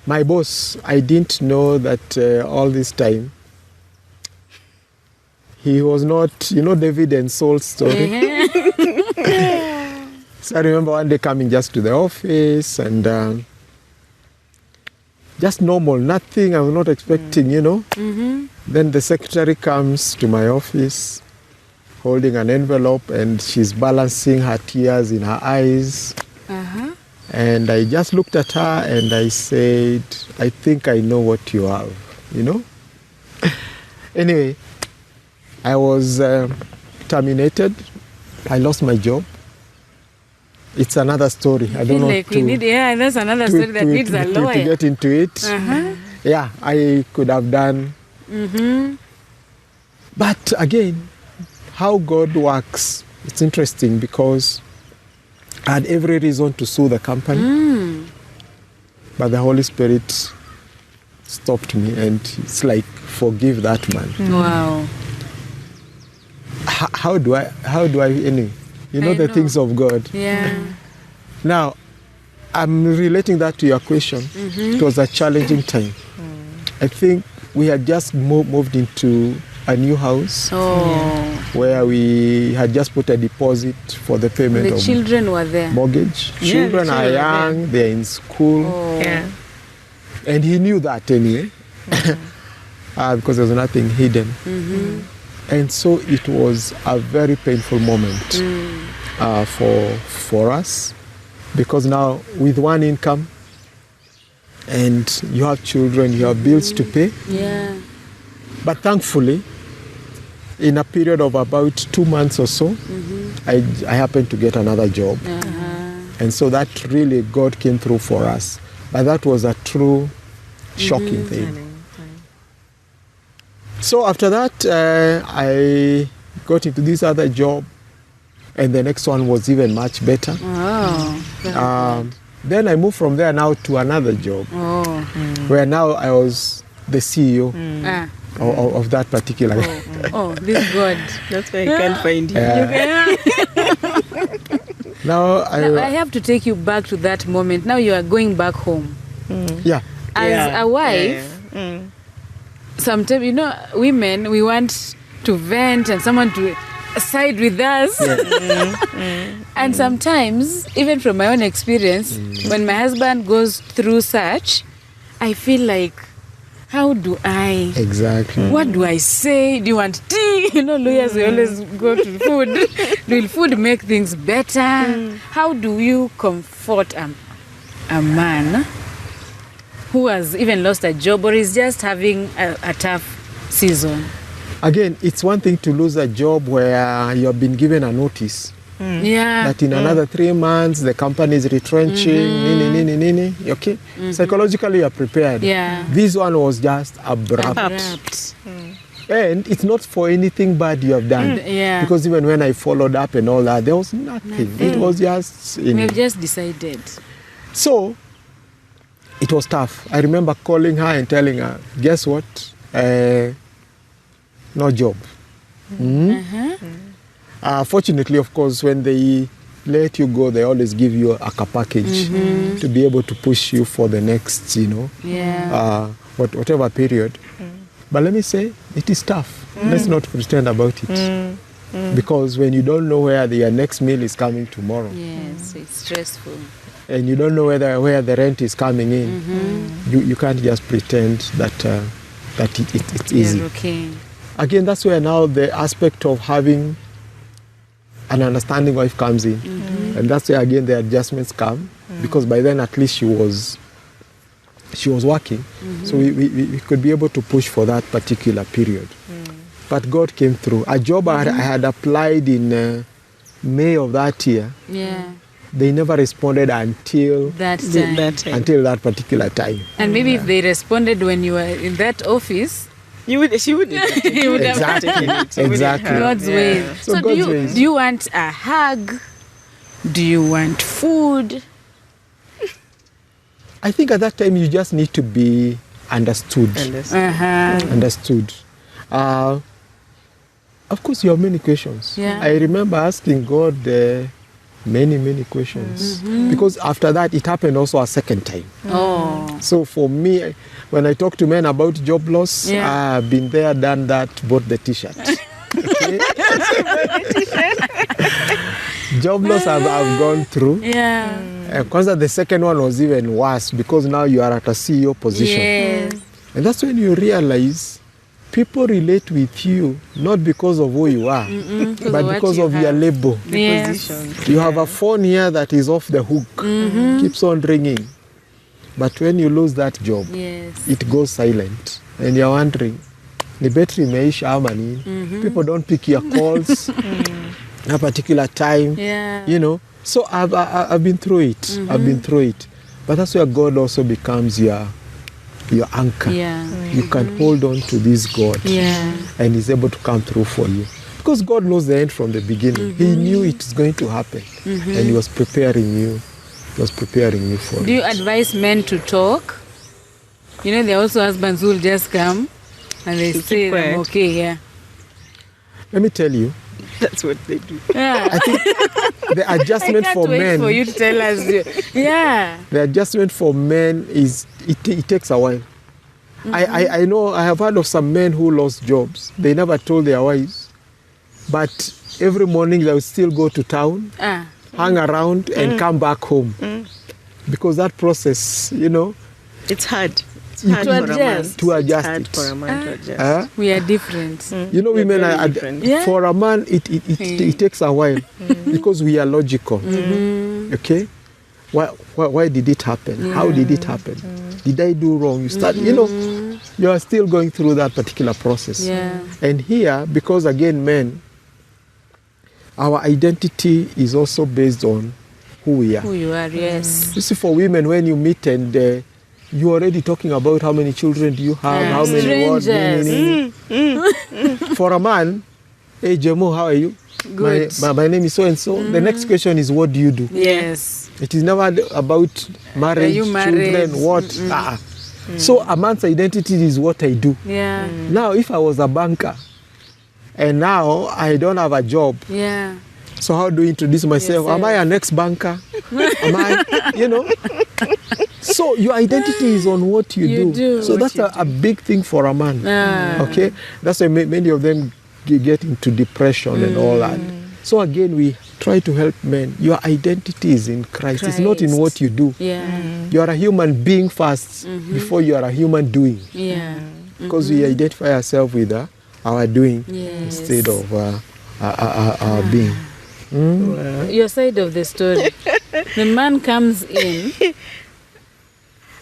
my boss, I didn't know that all this time, he was not, David and Saul's story. So I remember one day coming just to the office and just normal, nothing I was not expecting, Then the secretary comes to my office holding an envelope and she's balancing her tears in her eyes. And I just looked at her and I said, I think I know what you have, Anyway, I was terminated. I lost my job. It's another story. I don't know. That's another story that needs a lawyer. To get into it. Yeah, I could have done. But again, how God works, it's interesting because I had every reason to sue the company. But the Holy Spirit stopped me and it's like, forgive that man. Wow. How do I anyway? The things of God. Yeah. Now, I'm relating that to your question. It was a challenging time. I think we had just moved into a new house where we had just put a deposit for the payment of children were there. Mortgage. Children are young, they're in school. Yeah. And he knew that anyway, because there was nothing hidden. And so it was a very painful moment for us, because now with one income and you have children, you have bills to pay. Yeah. But thankfully, in a period of about 2 months or so, I happened to get another job. And so that really, God came through for us. But that was a true shocking thing. So after that, I got into this other job, and the next one was even much better. Then I moved from there now to another job, where now I was the CEO of that particular. This God. That's why I can't find you. Now I have to take you back to that moment. Now you are going back home. As a wife, sometimes, women, we want to vent and someone to side with us. And sometimes, even from my own experience, when my husband goes through such, I feel like, how do I? Exactly. What do I say? Do you want tea? Lawyers, we always go to food. Will food make things better? How do you comfort a man who has even lost a job or is just having a tough season? Again, it's one thing to lose a job where you have been given a notice Yeah. that in another 3 months the company is retrenching, nini, okay? Psychologically you're prepared. Yeah. This one was just abrupt. Abrupt. And it's not for anything bad you have done. Yeah. Because even when I followed up and all that, there was nothing. It was just... We've just decided. So, it was tough. I remember calling her and telling her, guess what? No job. Fortunately, of course, when they let you go, they always give you a package to be able to push you for the next, whatever period. But let me say, it is tough. Let's not pretend about it. Because when you don't know where your next meal is coming tomorrow, Yes, it's stressful. and you don't know where the rent is coming in, you can't just pretend that it's easy. You're okay. Again, that's where now the aspect of having an understanding wife comes in. And that's where, again, the adjustments come. Because by then, at least she was working. So we could be able to push for that particular period. But God came through. A job I had applied in May of that year, they never responded until That time. until that particular time. And maybe if they responded when you were in that office, She would have Exactly. taken it. She would Exactly. have. God's way. So So God's do ways. you want a hug? Do you want food? I think at that time you just need to be understood. Understood. Of course, you have many questions. Yeah. I remember asking God many questions. Because after that, it happened also a second time. Oh. So for me, when I talk to men about job loss, Yeah. I've been there, done that, bought the T-shirt. Okay? Job loss I've gone through. Yeah. Because the second one was even worse because now you are at a CEO position. Yes. And that's when you realize people relate with you not because of who you are, but of what because you of your have. label. Yes. You have a phone here that is off the hook, keeps on ringing. But when you lose that job, Yes. it goes silent. And you're wondering, the battery imeisha ama nini? People don't pick your calls at a particular time, Yeah. you know. So I've been through it. I've been through it. But that's where God also becomes your anchor. Yeah. You can hold on to this God. Yeah. And He's able to come through for you. Because God knows the end from the beginning. He knew it is going to happen. And He was preparing you. He was preparing you for Do you advise men to talk? You know, there are also husbands who will just come and they say, quiet. I'm okay, yeah. Let me tell you, That's what they do. Yeah. I think the adjustment I for can't wait men, for you to tell us. Yeah. the adjustment for men is, it takes a while. I know, I have heard of some men who lost jobs. They never told their wives. But every morning they will still go to town, hang around and come back home. Because that process, you know, It's hard. It's You hard to for a man. adjust. To adjust It's hard it. for a man to adjust. We are different. you know, women very are, different. Yeah. for a man, it takes a while because we are logical. Okay? Why did it happen? How did it happen? Did I do wrong? You start, you know, you are still going through that particular process. Yeah. And here, because again, men, our identity is also based on who we are. Who you are, yes. You see, for women, when you meet and you're already talking about how many children do you have, Yeah. how many what, Strangers. For a man, hey Jemo, how are you? Good. My name is so and so. The next question is, what do you do? Yes. It is never about marriage, you married? children, what. So a man's identity is what I do. Yeah. Now, if I was a banker and now I don't have a job, Yeah. so how do you introduce myself? Am I an ex-banker? Am I, you know? So your identity is on what you do So what that's you a big thing for a man. Okay? That's why many of them get into depression and all that. So again, we try to help men. Your identity is in Christ. It's not in what you do. Yeah. You are a human being first before you are a human doing. Yeah. Because we identify ourselves with our doing Yes. instead of our being. Your side of the story. The man comes in.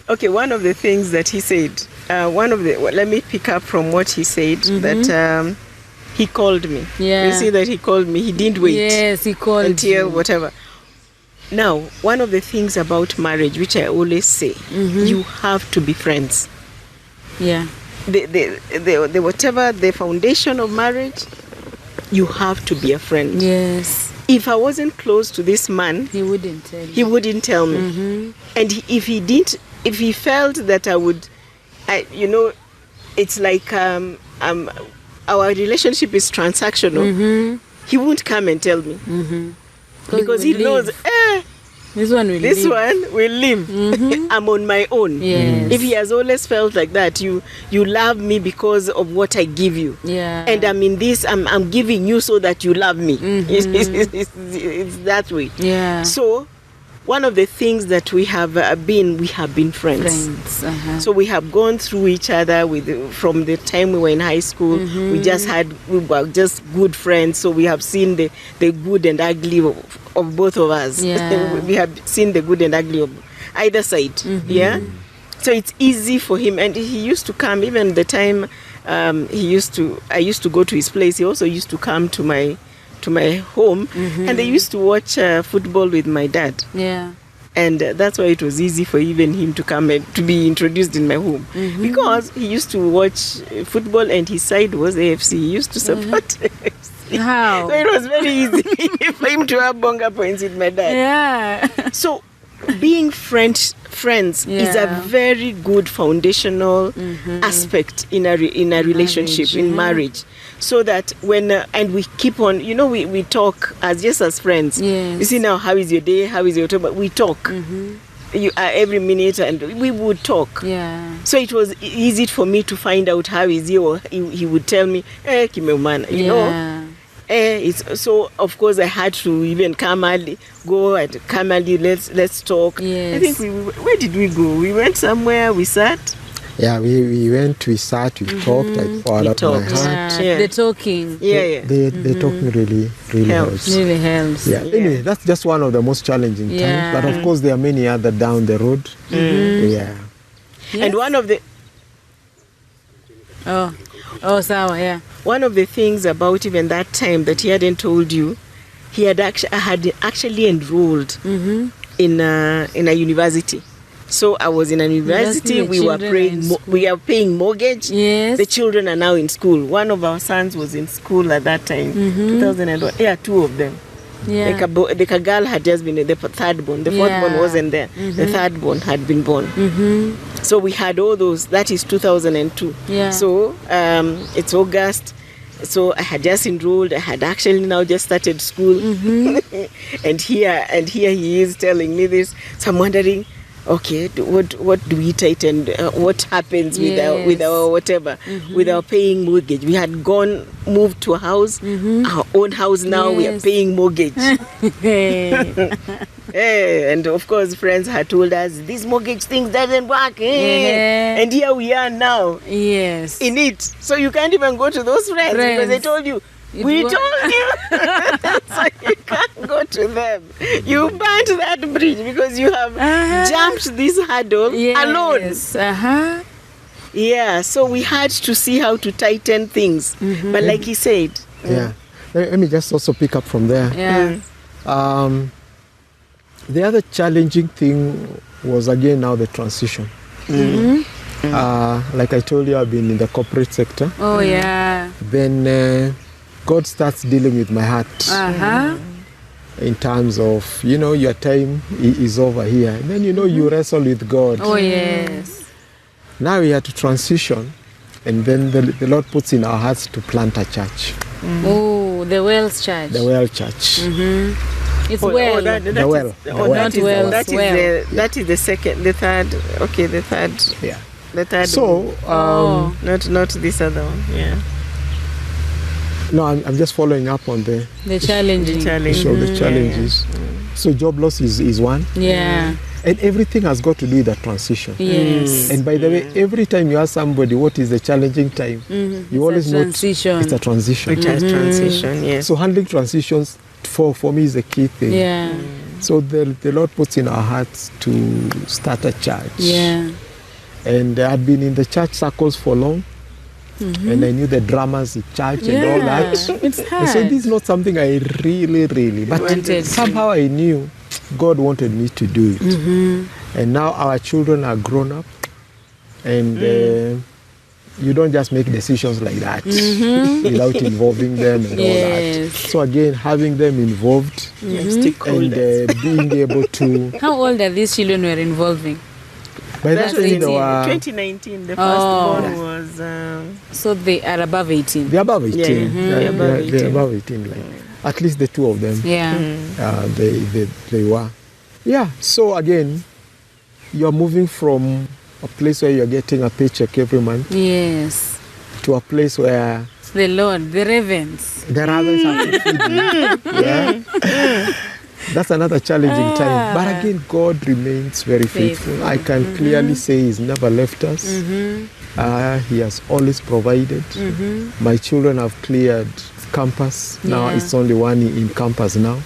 Okay, one of the things that he said, let me pick up from what he said, that he called me. Yeah. You see that he called me. He didn't wait. Yes, he called until you. whatever. Now, one of the things about marriage, which I always say, you have to be friends. Yeah. The whatever the foundation of marriage, you have to be a friend. Yes. If I wasn't close to this man, He wouldn't tell you. he wouldn't tell me. And if he felt that I would, it's like our relationship is transactional. He won't come and tell me because he knows. This one will live. I'm on my own. Yes. If he has always felt like that, you love me because of what I give you. Yeah. And I'm in this, I'm giving you so that you love me. It's that way. Yeah. So one of the things that we have been friends. So we have gone through each other from the time we were in high school. We were just good friends. So we have seen the good and ugly of both of us. Yeah. We have seen the good and ugly of either side. Yeah. So it's easy for him, and he used to come even the time I used to go to his place. He also used to come to my home, and they used to watch football with my dad. Yeah. And that's why it was easy for even him to come and to be introduced in my home, because he used to watch football and his side was AFC. He used to support AFC. How? So it was very easy for him to have bonga points with my dad. Yeah. So being friends is a very good foundational aspect in a relationship, in marriage. So that when and we keep on, we talk as friends. Yes. You see now, how is your day? How is your time? But we talk. Every minute, and we would talk. Yeah. So it was easy for me to find out how is he, or he would tell me, Kimeumana, you know. So of course I had to even come early, let's talk. Yes. I think where did we go? We went somewhere, we sat. Yeah, we went, we sat, we talked, I poured out my heart. Yeah. The talking. The talking really helps. Really helps. Yeah. Anyway, that's just one of the most challenging times. But of course there are many other down the road. Yeah. Yes. And one of the one of the things about even that time that he hadn't told you, he had actually enrolled in a university. So I was in a university. We are paying mortgage. Yes. The children are now in school. One of our sons was in school at that time. 2001. Yeah, two of them. Yeah. The girl had just been the third born. The fourth born wasn't there. The third born had been born. So we had all those. That is 2002. Yeah. So it's August. So I had just enrolled. I had actually now just started school. and here he is telling me this. So I'm wondering, okay, what do we tighten? What happens with our whatever, with our paying mortgage? We had moved to a house, our own house now. We are paying mortgage. And of course, friends had told us this mortgage thing doesn't work. And here we are now. Yes. In it, so you can't even go to those friends because they told you. We told you. So you can't go to them. You burnt that bridge because you have jumped this hurdle alone. Yeah, so we had to see how to tighten things. But like he said. Let me just also pick up from there. The other challenging thing was again now the transition. Like I told you, I've been in the corporate sector. Oh yeah. Then God starts dealing with my heart in terms of, your time is over here. And then, you wrestle with God. Oh, yes. Now we had to transition, and then the Lord puts in our hearts to plant a church. Oh, the Wells Church. The Well Church. It's well. That is the second, the third. Okay, the third. Yeah. The third. So, not this other one. Yeah. No, I'm just following up on the challenges. So the challenges. So job loss is one. Yeah. And everything has got to do with that transition. Yes. And by the way, every time you ask somebody what is the challenging time, you always know it's a transition. It has transition, yes. So handling transitions for me is the key thing. Yeah. So the Lord puts in our hearts to start a church. Yeah. And I'd been in the church circles for long. and I knew the dramas, the church, and all that. It's And hard. so this is not something I really, but Wanted. somehow I knew God wanted me to do it. And now our children are grown up, and you don't just make decisions like that without involving them and all that. So again, having them involved and being able to. How old are these children we're involving? By That that was time, in they were 2019. The firstborn was. So they are above 18. they're above 18. They're above 18. They're above 18. Like, at least the two of them. Yeah. They were. Yeah. So again, you're moving from a place where you're getting a paycheck every month Yes. to a place where The Lord, the ravens. the ravens have to feed you. Yeah. That's another challenging time. But again, God remains very faithful. I can clearly say He's never left us. He has always provided. My children have cleared campus. Now Yeah. it's only one in campus now.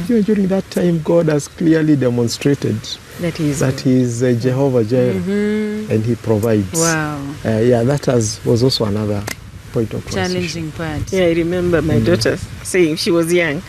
During that time, God has clearly demonstrated That is. that He is Jehovah Jireh, and He provides. Wow. That was also another point of transition. Challenging part. Yeah, I remember my daughter saying, she was young,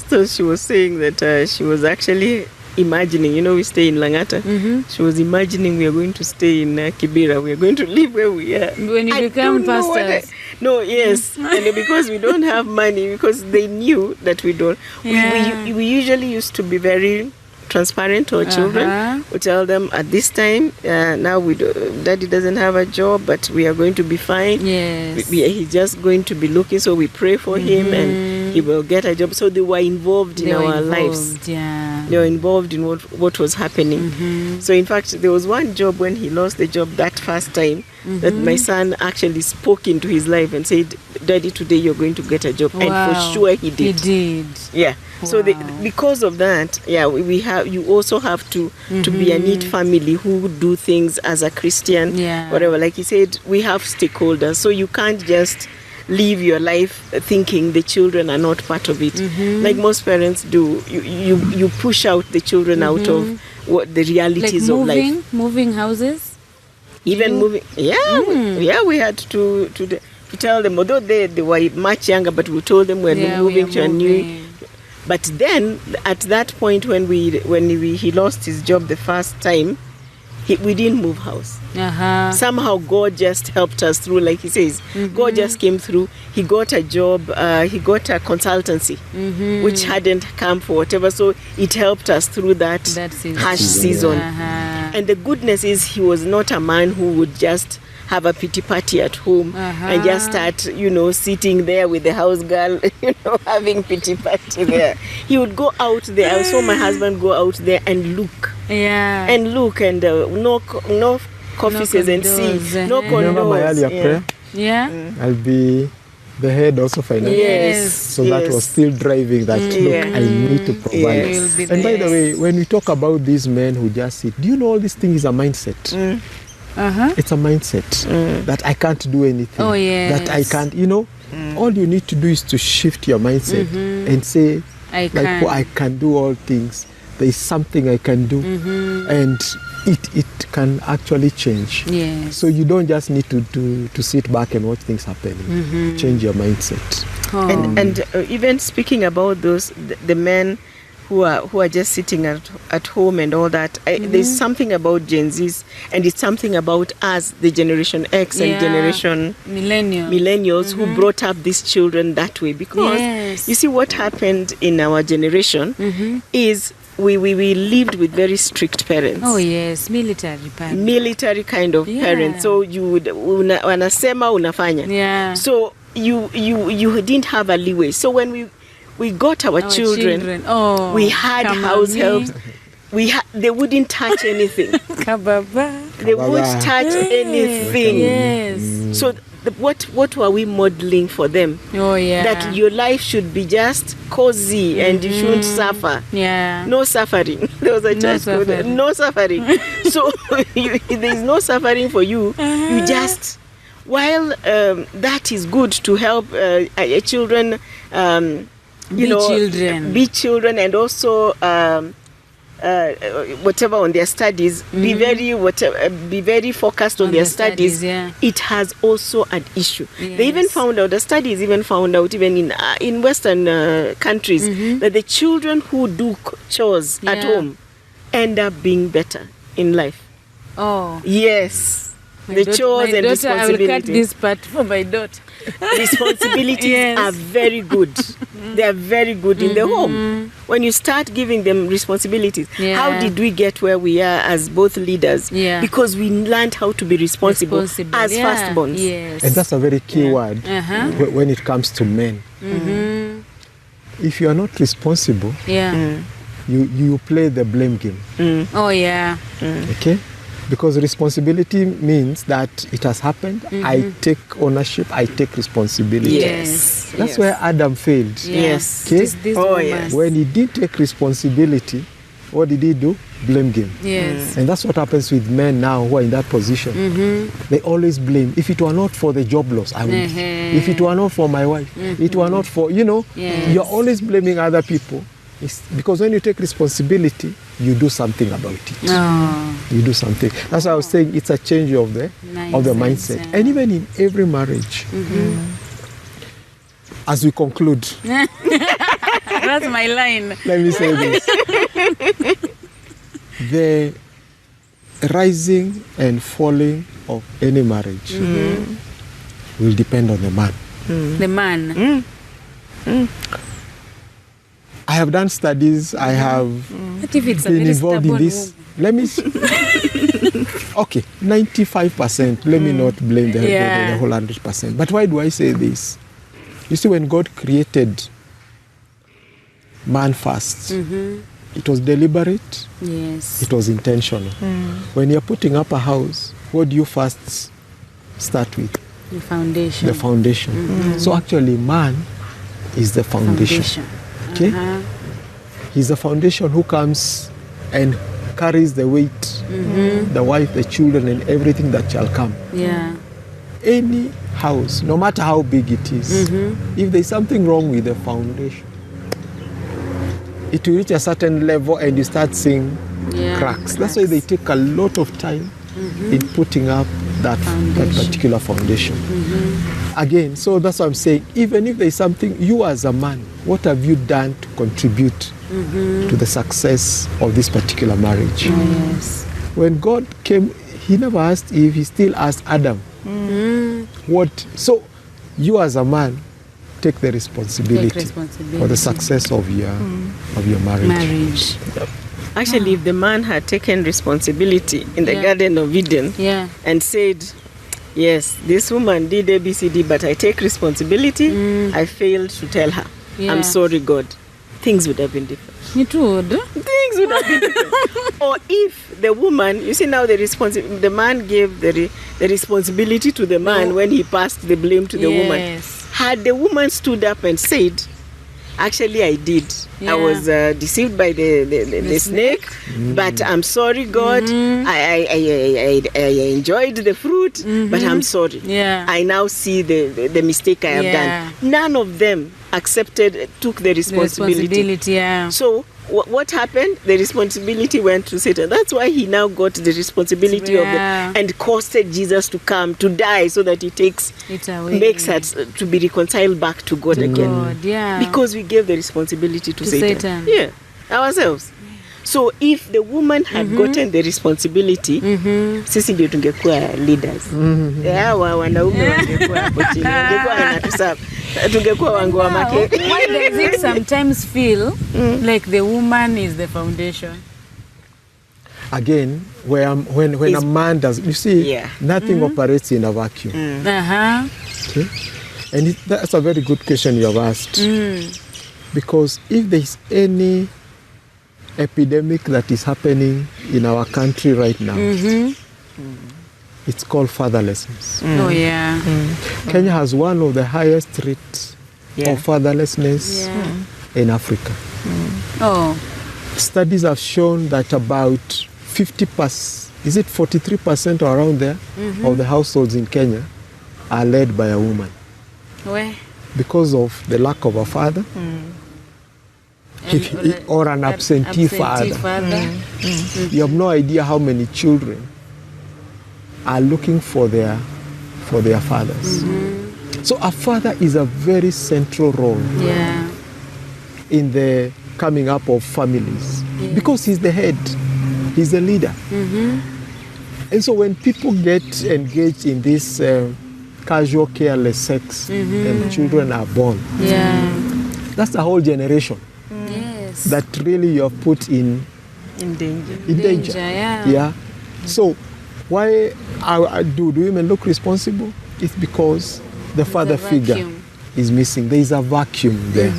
so she was saying that she was actually imagining, we stay in Langata, she was imagining we are going to stay in Kibera, we are going to live where we are. When you I become don't know what pastors. No, yes, and because we don't have money, because they knew that we don't. We usually used to be very transparent to our children. We tell them at this time, now Daddy doesn't have a job, but we are going to be fine. Yes. He's just going to be looking, so we pray for him and he will get a job. So they were involved in our lives. Yeah. They were involved in what was happening. So in fact, there was one job when he lost the job that first time that my son actually spoke into his life and said, Daddy, today you're going to get a job. Wow. And for sure he did. He did. Yeah. So Wow. because of that, we have. You also have to be a neat family who do things as a Christian. Yeah. Whatever. Like he said, we have stakeholders, so you can't just live your life thinking the children are not part of it. Like most parents do. You push out the children out of what the realities of life. Moving houses. Even moving. Yeah. We had to tell them, although they were much younger, but we told them we're moving to a new. But then, at that point, when he lost his job the first time, we didn't move house. Somehow God just helped us through, like he says. God just came through. He got a job. He got a consultancy, which hadn't come for whatever. So it helped us through that harsh season. And the goodness is, he was not a man who would just have a pity party at home and just start, sitting there with the house girl, having pity party there. He would go out there. I saw my husband go out there and look. And look and knock offices and see. Knock on Remember my doors. earlier prayer? Yeah. I'll be the head also financially. Yes. So that was still driving that, look, I need to provide. Yes. And by the way, when we talk about these men who just sit, do you know all these things is a mindset? It's a mindset that I can't do anything. Oh, yes. That I can't, all you need to do is to shift your mindset and say, I can do all things. There is something I can do. And it can actually change. Yes. So you don't just need to sit back and watch things happening. Change your mindset. And even speaking about those, the men who are just sitting at home and all that, there's something about Gen Zs, and it's something about us, the Generation X and Generation Millennials who brought up these children that way. Because you see what happened in our generation is we lived with very strict parents. Oh yes, military parents. Military kind of parents. So you would wanasema unafanya. Yeah. So you didn't have a leeway. So when we got our children. We had house helps. They wouldn't touch anything. They would touch anything. Yes. So what were we modeling for them? That your life should be just cozy and you shouldn't suffer. No suffering. There was a church called no suffering. So there's no suffering for you. You just, while that is good to help children, be children and also whatever on their studies, be very focused on their studies, it has also an issue. They even found out, the studies even found out, even in Western countries, that the children who do chores at home end up being better in life. Oh. Yes. The chores and responsibilities. I will cut this part for my daughter. Responsibilities are very good. They are very good in the home. When you start giving them responsibilities, how did we get where we are as both leaders? Because we learned how to be responsible as firstborns. Yes. And that's a very key word when it comes to men. If you are not responsible, you play the blame game. Oh, yeah. Okay? Because responsibility means that it has happened. I take ownership. I take responsibility. Yes. That's where Adam failed. Yes. Okay? Yes. When he did take responsibility, what did he do? Blame game. Yes. And that's what happens with men now who are in that position. They always blame. If it were not for the job loss, I would. If it were not for my wife, it were not for, you're always blaming other people. It's because when you take responsibility, you do something about it. You do something. That's why I was saying it's a change of the mindset. And even in every marriage, as we conclude, that's my line. Let me say this: the rising and falling of any marriage will depend on the man. The man. I have done studies. I have been involved in this. Let me okay, 95%. Let me not blame the whole 100%. But why do I say this? You see, when God created man first, it was deliberate. Yes. It was intentional. When you're putting up a house, what do you first start with? The foundation. The foundation. So actually, man is the foundation. Okay? He's the foundation who comes and carries the weight, the wife, the children, and everything that shall come. Yeah. Any house, no matter how big it is, if there's something wrong with the foundation, it will reach a certain level and you start seeing cracks. That's why they take a lot of time in putting up that particular foundation. Again, so that's what I'm saying. Even if there's something, you as a man, what have you done to contribute to the success of this particular marriage? Yes. When God came, he never asked Eve, he still asked Adam. What? So you as a man, take the responsibility for the success of your marriage. Yep. Actually, if the man had taken responsibility in the Garden of Eden and said, yes, this woman did ABCD, but I take responsibility, I failed to tell her, I'm sorry, God, things would have been different. It would. Things would have been different. Or if the woman, you see now the man gave the responsibility to the man when he passed the blame to the woman. Had the woman stood up and said, actually, I did. I was deceived by the snake, but I'm sorry, God. I enjoyed the fruit, but I'm sorry. I now see the mistake I have done. None of them took the responsibility. So what happened? The responsibility went to Satan. That's why he now got the responsibility of and costed Jesus to come, to die, so that he makes us to be reconciled back to God again. Because we gave the responsibility to Satan. Yeah, ourselves. So if the woman had gotten the responsibility, sisi ndio tungekuwa leaders. Wanaume wangekuwa hapo chini, wangekuwa wanatuserve. Tungekuwa wangu wa make. Why does it sometimes feel like the woman is the foundation? Again, when a man does, you see, nothing operates in a vacuum. Okay? And that's a very good question you have asked. Because if there is any epidemic that is happening in our country right now, it's called fatherlessness. Oh, yeah. Kenya has one of the highest rates of fatherlessness in Africa. Studies have shown that about 50%, is it 43% or around there, of the households in Kenya are led by a woman. Where? Because of the lack of a father or an absentee father. You have no idea how many children are looking for their fathers. So a father is a very central role in the coming up of families because he's the head, he's the leader. And so when people get engaged in this casual, careless sex and children are born, that's the whole generation that really you have put in danger. So why do women look responsible? It's because the father figure is missing. There is a vacuum there.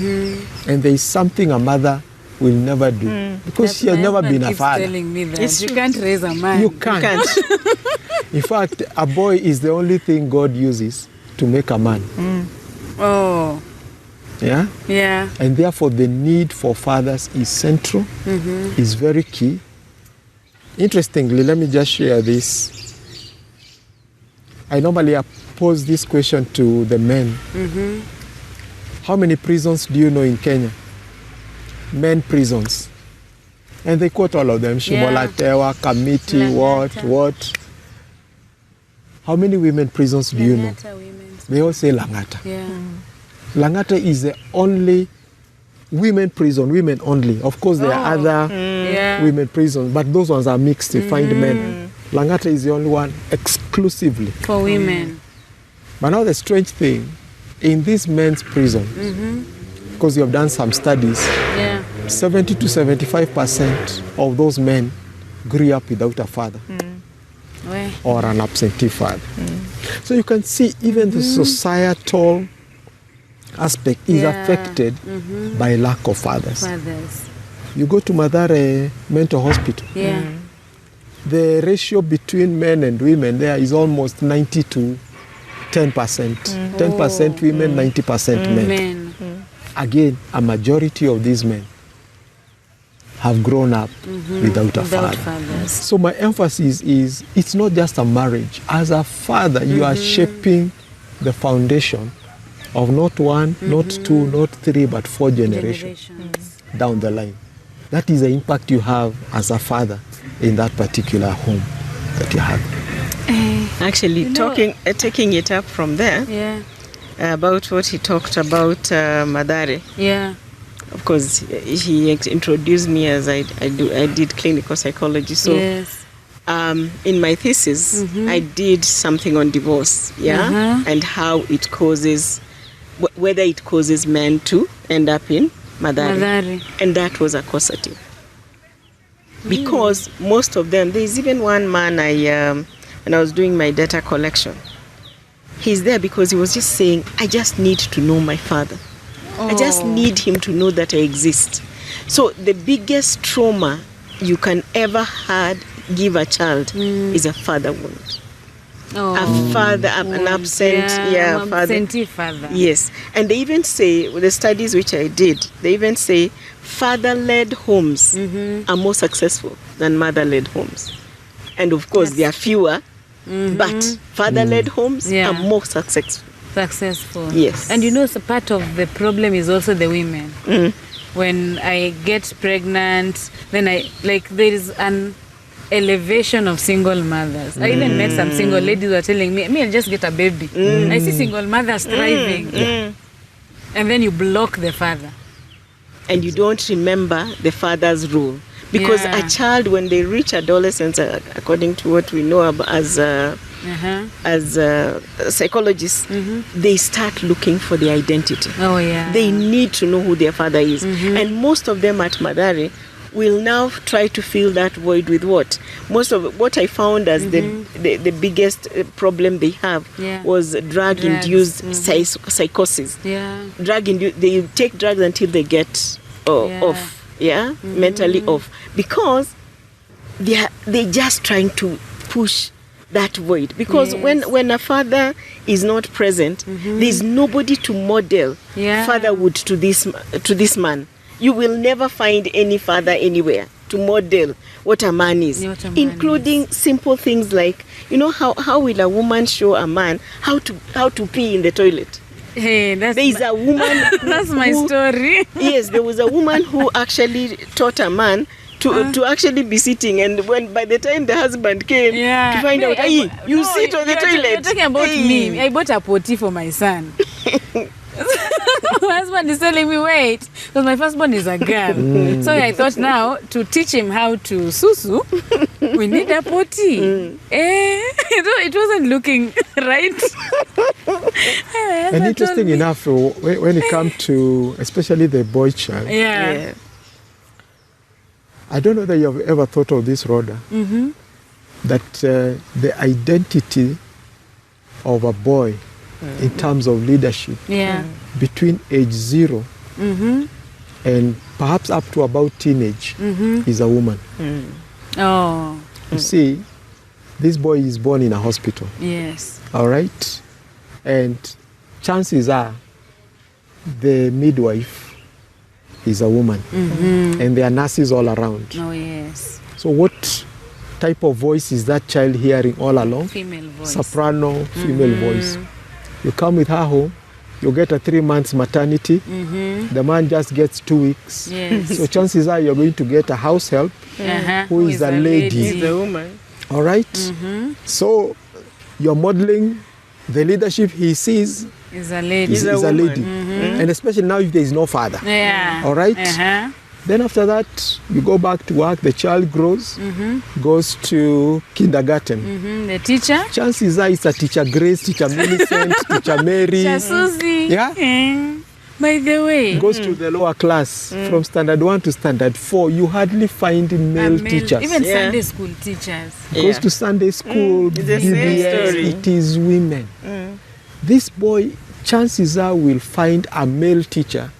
And there is something a mother will never do because she has never been a father. Telling me that. You can't raise a man. You can't. In fact, a boy is the only thing God uses to make a man. Oh. Yeah? Yeah. And therefore the need for fathers is central, is very key. Interestingly, let me just share this. I normally pose this question to the men. How many prisons do you know in Kenya? Men prisons. And they quote all of them. Shimolatewa, Kamiti, what. How many women prisons do you know? They all say Langata. Langata is the only women prison, women only. Of course, there are other women prisons, but those ones are mixed. You find men. Langata is the only one exclusively for women. But now the strange thing, in these men's prisons, because you have done some studies, 70 to 75% of those men grew up without a father or an absentee father. So you can see even the societal aspect is affected by lack of fathers. You go to Mathare Mental Hospital. The ratio between men and women there is almost 90 to 10%. 10% women, 90% men. Again, a majority of these men have grown up without a father. So my emphasis is it's not just a marriage. As a father, you are shaping the foundation of not one, not two, not three, but 4 generations down the line. That is the impact you have as a father in that particular home that you have. Actually, taking it up from there, about what he talked about Mathare. Of course, he introduced me as I did clinical psychology. So in my thesis, I did something on divorce, and how it causes, whether it causes men to end up in Mathare. And that was a causative. Because most of them, there's even one man when I was doing my data collection, he's there because he was just saying, I just need to know my father. I just need him to know that I exist. So the biggest trauma you can ever give a child is a father wound. A father, an absentee father. Yes. And they even say, with the studies which I did, they even say father-led homes are more successful than mother-led homes. And of course, there are fewer, but father-led homes are more successful. Yes. And you know, so part of the problem is also the women. When I get pregnant, then there is an elevation of single mothers. I even met some single ladies who are telling me, I'll just get a baby. I see single mothers thriving. And then you block the father. And you don't remember the father's role. Because a child, when they reach adolescence, according to what we know as psychologists, they start looking for their identity. They need to know who their father is. And most of them at Mathare will now try to fill that void with what? Most of what I found as the biggest problem they have was drug-induced psychosis. They take drugs until they get off. Mentally off, because they're just trying to push that void, because when a father is not present, there's nobody to model fatherhood to this man. You will never find any father anywhere to model what a man is, including simple things like, how will a woman show a man how to pee in the toilet? Hey, There is a woman. that's my who- story. Yes, there was a woman who actually taught a man to actually be sitting, and when by the time the husband came to find out, hey, you sit on the toilet. You're talking about Hey. me. I bought a potty for my son. My husband is telling me, wait, because my firstborn is a girl. So I thought now, to teach him how to susu, we need a potty. It wasn't looking right. And interesting enough, when it comes to especially the boy child, Yeah. I don't know that you have ever thought of this, Roda, that the identity of a boy in terms of leadership Yeah. between age 0 and perhaps up to about teenage is a woman. Oh, You see, this boy is born in a hospital, yes. all right? And chances are the midwife is a woman, and there are nurses all around. Oh, yes. So what type of voice is that child hearing all along? Female voice. Soprano, female voice. You come with her home, you get a 3 months maternity, the man just gets 2 weeks. Yes. So chances are you're going to get a house help who is a lady. He's a woman. All right? So you're modeling the leadership he sees Is a lady. is a lady. And especially now if there is no father. Yeah. All right? Then after that, you go back to work, the child grows, goes to kindergarten. The teacher. Chances are it's a teacher Grace, teacher Millicent, teacher Mary. Teacher Susie. Yeah? By the way. Goes to the lower class. From standard 1 to standard 4, you hardly find male teachers. Even Yeah. Sunday school teachers. Goes to Sunday school, It's the same BBS, story. it is women. This boy, chances are, will find a male teacher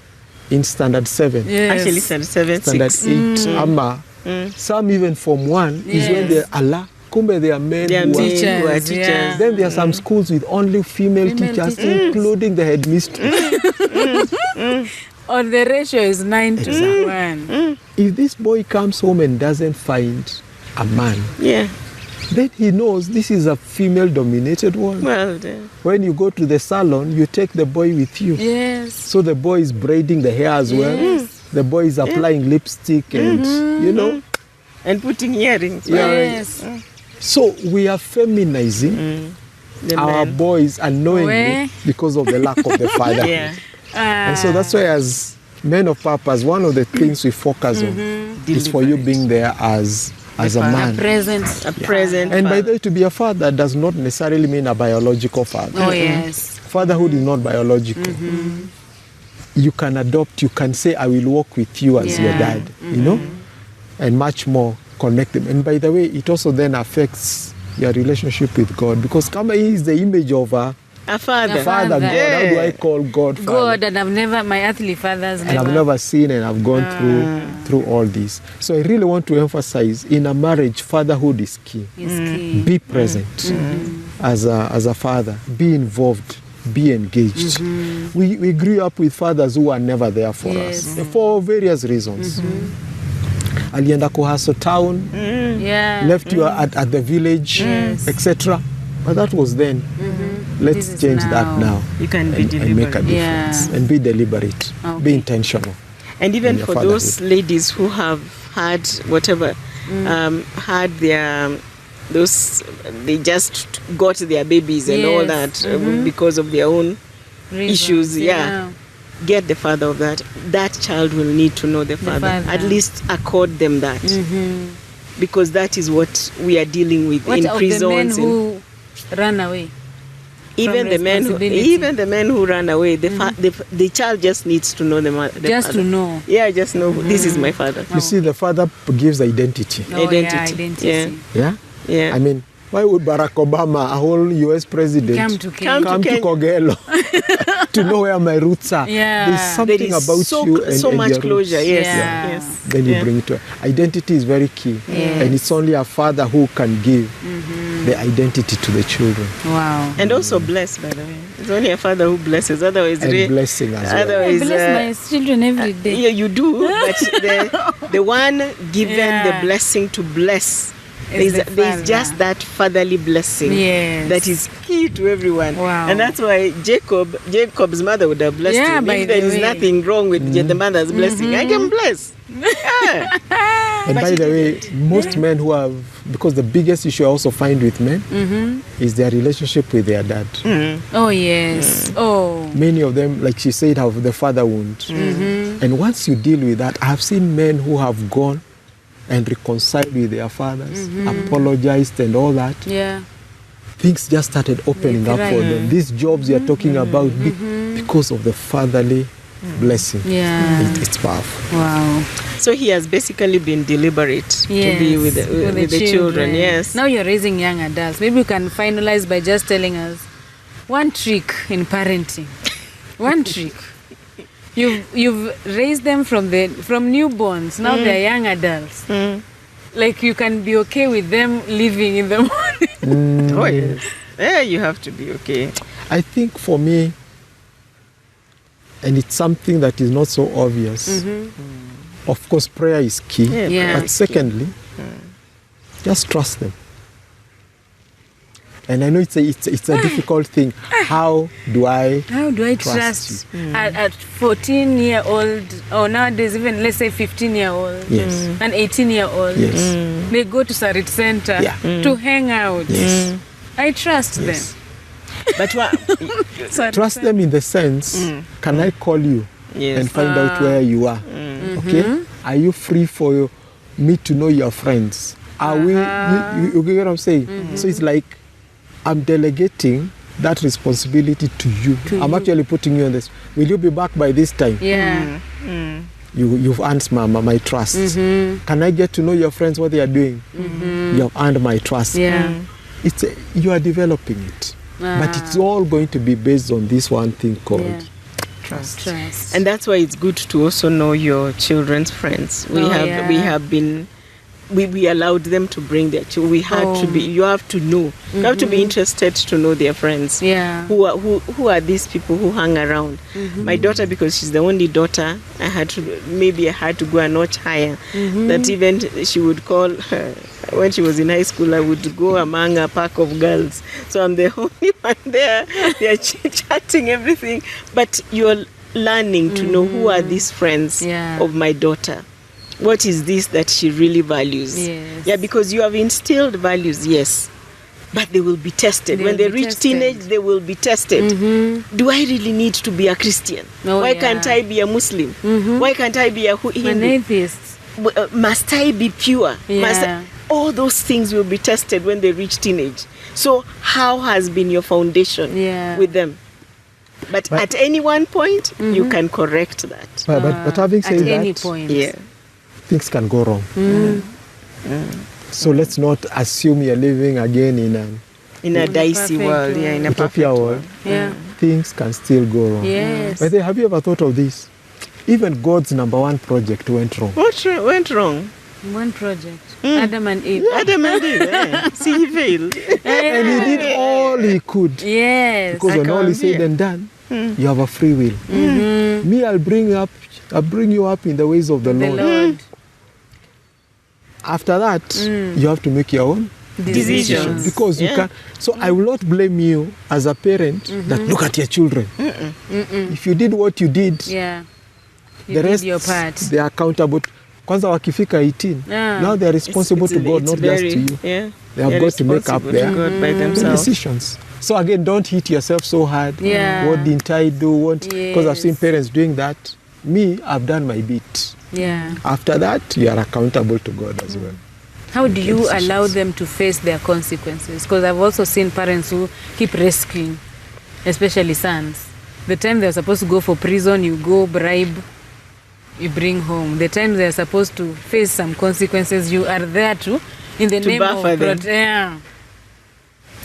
in standard 7. Yes. Actually, standard 7, Standard 6. 8, ama. Some even from 1 is when Yes. they're Allah. Kumbe they are men They are who are men Teachers, who are yeah. teachers. Then there are some schools with only female teachers, including the headmistress. Or the ratio is 9 to 1. If this boy comes home and doesn't find a man, Yeah. then he knows this is a female-dominated world. Well, When you go to the salon, you take the boy with you. Yes. So the boy is braiding the hair as well. The boy is applying lipstick and, you know. and putting earrings. Yes. So we are feminizing The our men. boys unknowingly Where? because of the lack of the father. Yeah. And so that's why as men of purpose, one of the things we focus on is for you being there as a man. Present. A present. And by father. the way, to be a father does not necessarily mean a biological father. Oh, yes. Fatherhood is not biological. You can adopt, you can say, I will walk with you as your Yeah. dad, you know, and much more connect them. And by the way, it also then affects your relationship with God, because Kama is the image of a A father. father, God. How do I call God Father? God, and I've never, my earthly fathers And I've never seen, and I've gone through all this. So I really want to emphasize, in a marriage, fatherhood is key. is key. Be present as a father. Be involved. Be engaged. We grew up with fathers who were never there for us for various reasons. Alienda kuhaso town, Yeah. left you at the village, etc. But that was then. This Let's is change that now. now You can be and make a deliberate. difference. Yeah. And be deliberate. Okay. Be intentional. And even in your for those ladies who have had whatever, had their those, they just got their babies and all Yes. that because of their own Reasons, issues. Yeah. Get the father of that. That child will need to know the father. father. At least accord them that, because that is what we are dealing with What in of the men prisons. who ran away? Even the men who run away, the child just needs to know the Just father. to know. Yeah, just know this is my father. You see, the father gives identity. Oh, Identity. Yeah, identity. Yeah. Yeah? Yeah. I mean, why would Barack Obama, a whole US president, Come to Kenya. Come to to Kogelo to know where my roots are? Yeah. There's something There is about so, you and so and much your closure. roots. Yes. Yeah. Yes. Then you Yeah. bring it to identity is very key. Yes. And it's only a father who can give the identity to the children Wow. And also bless, by the way. It's only a father who blesses. Otherwise, and blessing as well. I otherwise, bless my children every day. yeah, you do. But the one given the blessing to bless there's just that fatherly blessing that is key to everyone. Wow. And that's why Jacob's mother would have blessed him. If there is nothing wrong with the mother's blessing, I can bless. And by the way, most men who have, because the biggest issue I also find with men is their relationship with their dad. Oh, yes. Oh. Many of them, like she said, have the father wound. And once you deal with that, I have seen men who have gone and reconciled with their fathers, apologized and all that. Yeah. Things just started opening up for them. These jobs you're talking about, because of the fatherly blessing. Yeah. It's powerful. Wow. So he has basically been deliberate to be with the children. Yes. Now you're raising young adults. Maybe you can finalize by just telling us one trick in parenting. One trick. You've raised them from newborns. Now they're young adults. Like you can be okay with them living in the morning. Oh yes. Yeah, you have to be okay. I think for me, and it's something that is not so obvious. Of course, prayer is key. Yeah. But secondly, just trust them. And I know it's a difficult thing. How do I trust at 14-year-old, or nowadays even let's say 15-year-old, and 18-year-old? Yes. They go to Sarit Center to hang out. Yes. I trust them. But Trust them in the sense, can I call you and find out where you are? Okay? Are you free for me to know your friends? Are we, you get what I'm saying? So it's like, I'm delegating that responsibility to you. I'm actually putting you on this. Will you be back by this time? Yeah. You've earned my trust. Can I get to know your friends, what they are doing? You have earned my trust. Yeah. You are developing it. But it's all going to be based on this one thing called trust. And that's why it's good to also know your children's friends. We allowed them to bring their children. You have to know. You have to be interested to know their friends. Yeah. Who are these people who hang around? My daughter, because she's the only daughter, I had to go a notch higher. That even she would call her, when she was in high school, I would go among a pack of girls. So I'm the only one there. They are chatting everything. But you're learning to know who are these friends of my daughter. What is this that she really values? Yes. Yeah, because you have instilled values, yes, but they will be tested. When they reach teenage, they will be tested. Do I really need to be a Christian? Why can't I be a Muslim? Why can't I be a Hindu? An atheist. Must I be pure? Yeah. All those things will be tested when they reach teenage. So how has been your foundation with them? But at any one point, you can correct that. But having said at that, any point. things can go wrong. So let's not assume you're living again in a dicey world, in a utopia world. Things can still go wrong. Yes. But have you ever thought of this? Even God's #1 project went wrong. What went wrong? One project. Adam and Eve. Adam and Eve. See, he failed. And he did all he could. Yes. Because when all is said and done, you have a free will. Me, I'll bring you up in the ways of the Lord. After that, you have to make your own decisions. Because you can't. So I will not blame you as a parent that look at your children. If you did what you did, the rest, your part. They are accountable. Kwanza wakifika 18, now they are responsible to God, not just to you. They have got to make up their decisions. So again, don't hit yourself so hard. What didn't I do? Because I've seen parents doing that. Me, I've done my bit. After that, you are accountable to God as well. How do you allow them to face their consequences? Because I've also seen parents who keep rescuing, especially sons. The time they're supposed to go for prison, you go bribe, you bring home. The time they're supposed to face some consequences, you are there to in the name of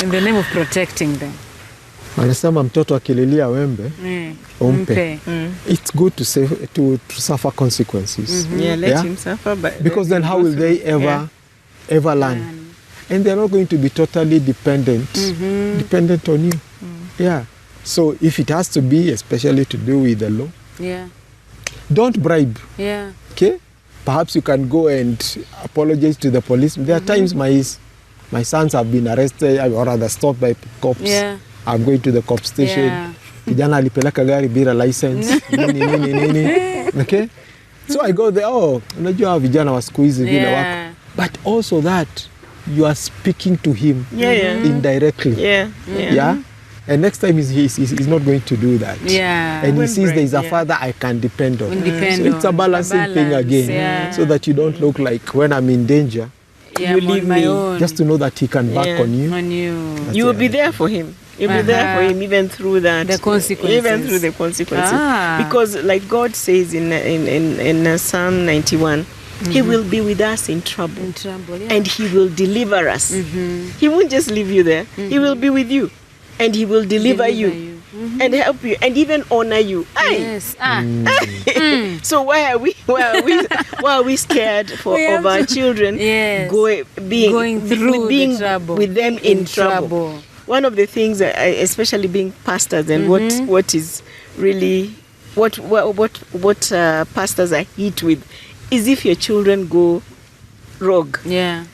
in the name of protecting them. Wanasema mtoto akililia wembe umpe. It's good to suffer consequences. Let him suffer. Because then how will they ever learn? And they're not going to be totally dependent on you. So if it has to be, especially to do with the law, don't bribe. Okay? perhaps you can go and apologize to the police. There are times my sons have been arrested or rather stopped by cops. Yeah. I'm going to the cop station. Yeah. Kijana alipeleka gari bila license. Nini. Okay? So I go there, unajua vijana wa siku hizi vile wako. But also that you are speaking to him indirectly. Yeah. And next time he's not going to do that. Yeah. And he sees there is a father I can depend on. So it's a balancing thing again. So that you don't look like when I'm in danger, you leave me. Just to know that he can back on you. You will be there for him. You'll be there for him even through that. The consequences. Even through the consequences. Because like God says in Psalm 91, He will be with us in trouble. And He will deliver us. He won't just leave you there. He will be with you. And He will deliver you. And help you. And even honor you. Yes. So why are we scared of our children going through the trouble with them in trouble? One of the things, especially being pastors, and what is really what pastors are hit with, is if your children go rogue. Yeah.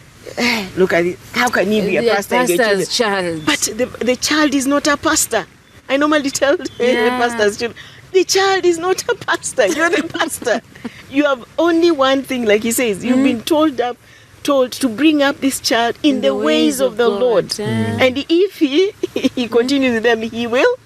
Look at it. How can you be a pastor and your children? But the child is not a pastor. I normally tell the pastors, the child is not a pastor. You're the pastor. You have only one thing, like he says. You've been told to bring up this child in the ways of the Lord. And if he continues with them, he will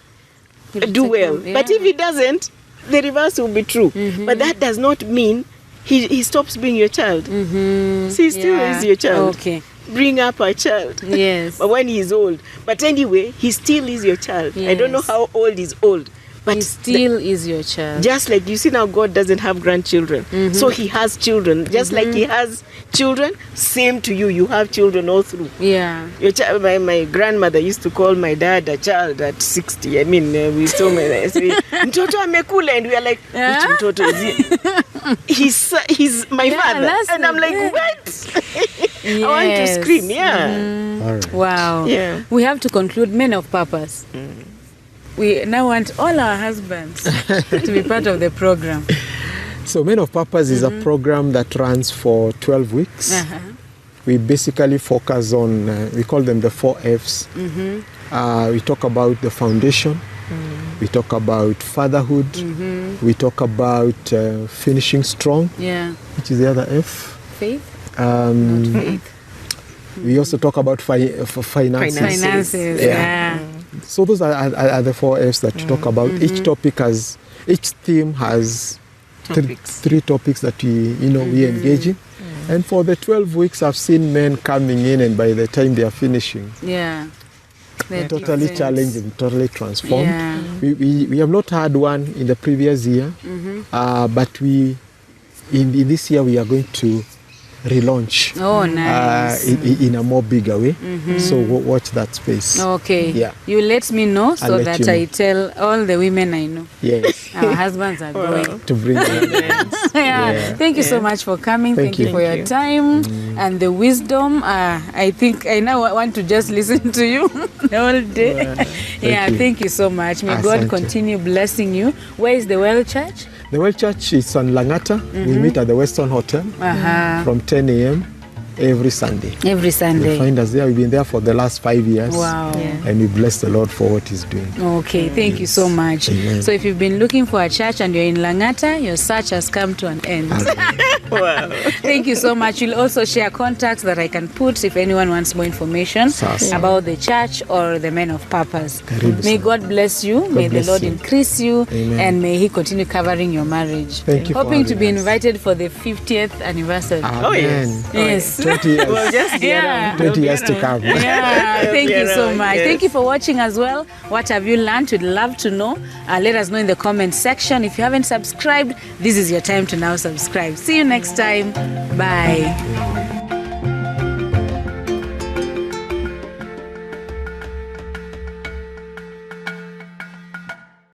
do well. But if he doesn't, the reverse will be true. But that does not mean he stops being your child. He still is your child. Okay. Bring up a child. Yes. But when he's old. But anyway, he still is your child. Yes. I don't know how old is old. But he still is your child. Just like you see now, God doesn't have grandchildren. So He has children. Just like He has children, same to you. You have children all through. Yeah. Your child, my grandmother used to call my dad a child at 60. I mean, we so many. Mtoto amekula, and we are like, which mtoto is he? He's my father. And I'm like, what? I want to scream. Yeah. All right. Wow. Yeah. We have to conclude Men of Purpose. We now want all our husbands to be part of the program. So Men of Purpose is a program that runs for 12 weeks. We basically focus on, we call them the 4 Fs. We talk about the foundation. We talk about fatherhood. We talk about finishing strong. Yeah. Which is the other F? Faith? Not faith. We also talk about finances. Finances, yeah. So those are the 4 Fs that we talk about. Each theme has three topics that we engage in. And for the 12 weeks, I've seen men coming in, and by the time they are finishing, they're totally challenged and totally transformed. Yeah. We have not had one in the previous year, but in this year we are going to relaunch. Oh, nice. In a more bigger way. So watch that space. Okay. Yeah. You let me know so that I tell all the women I know. Yes. Our husbands are going to bring them. Thank you so much for coming. Thank you for your time and the wisdom. I think I now want to just listen to you the whole day. Thank you so much. May God continue blessing you. Where is the Well Church? The Well Church is on Langata. We meet at the Western Hotel from 10 a.m. every Sunday. Every Sunday. You'll find us there. We've been there for the last 5 years. Wow. And we bless the Lord for what He's doing. Okay, thank you so much. Amen. So if you've been looking for a church and you're in Langata, your search has come to an end. Wow. Thank you so much. You'll also share contacts that I can put if anyone wants more information about the church or the Men of Purpose. May God bless you. May the Lord increase you. Amen. And may He continue covering your marriage. Thank you. Hoping to be invited for the 50th anniversary. Oh, yes. Yes. 20 years. Well, just 20 years to come. Thank you so much. Thank you for watching as well. What have you learned? We'd love to know. Let us know in the comment section. If you haven't subscribed, this is your time to now subscribe. See you next time. Bye.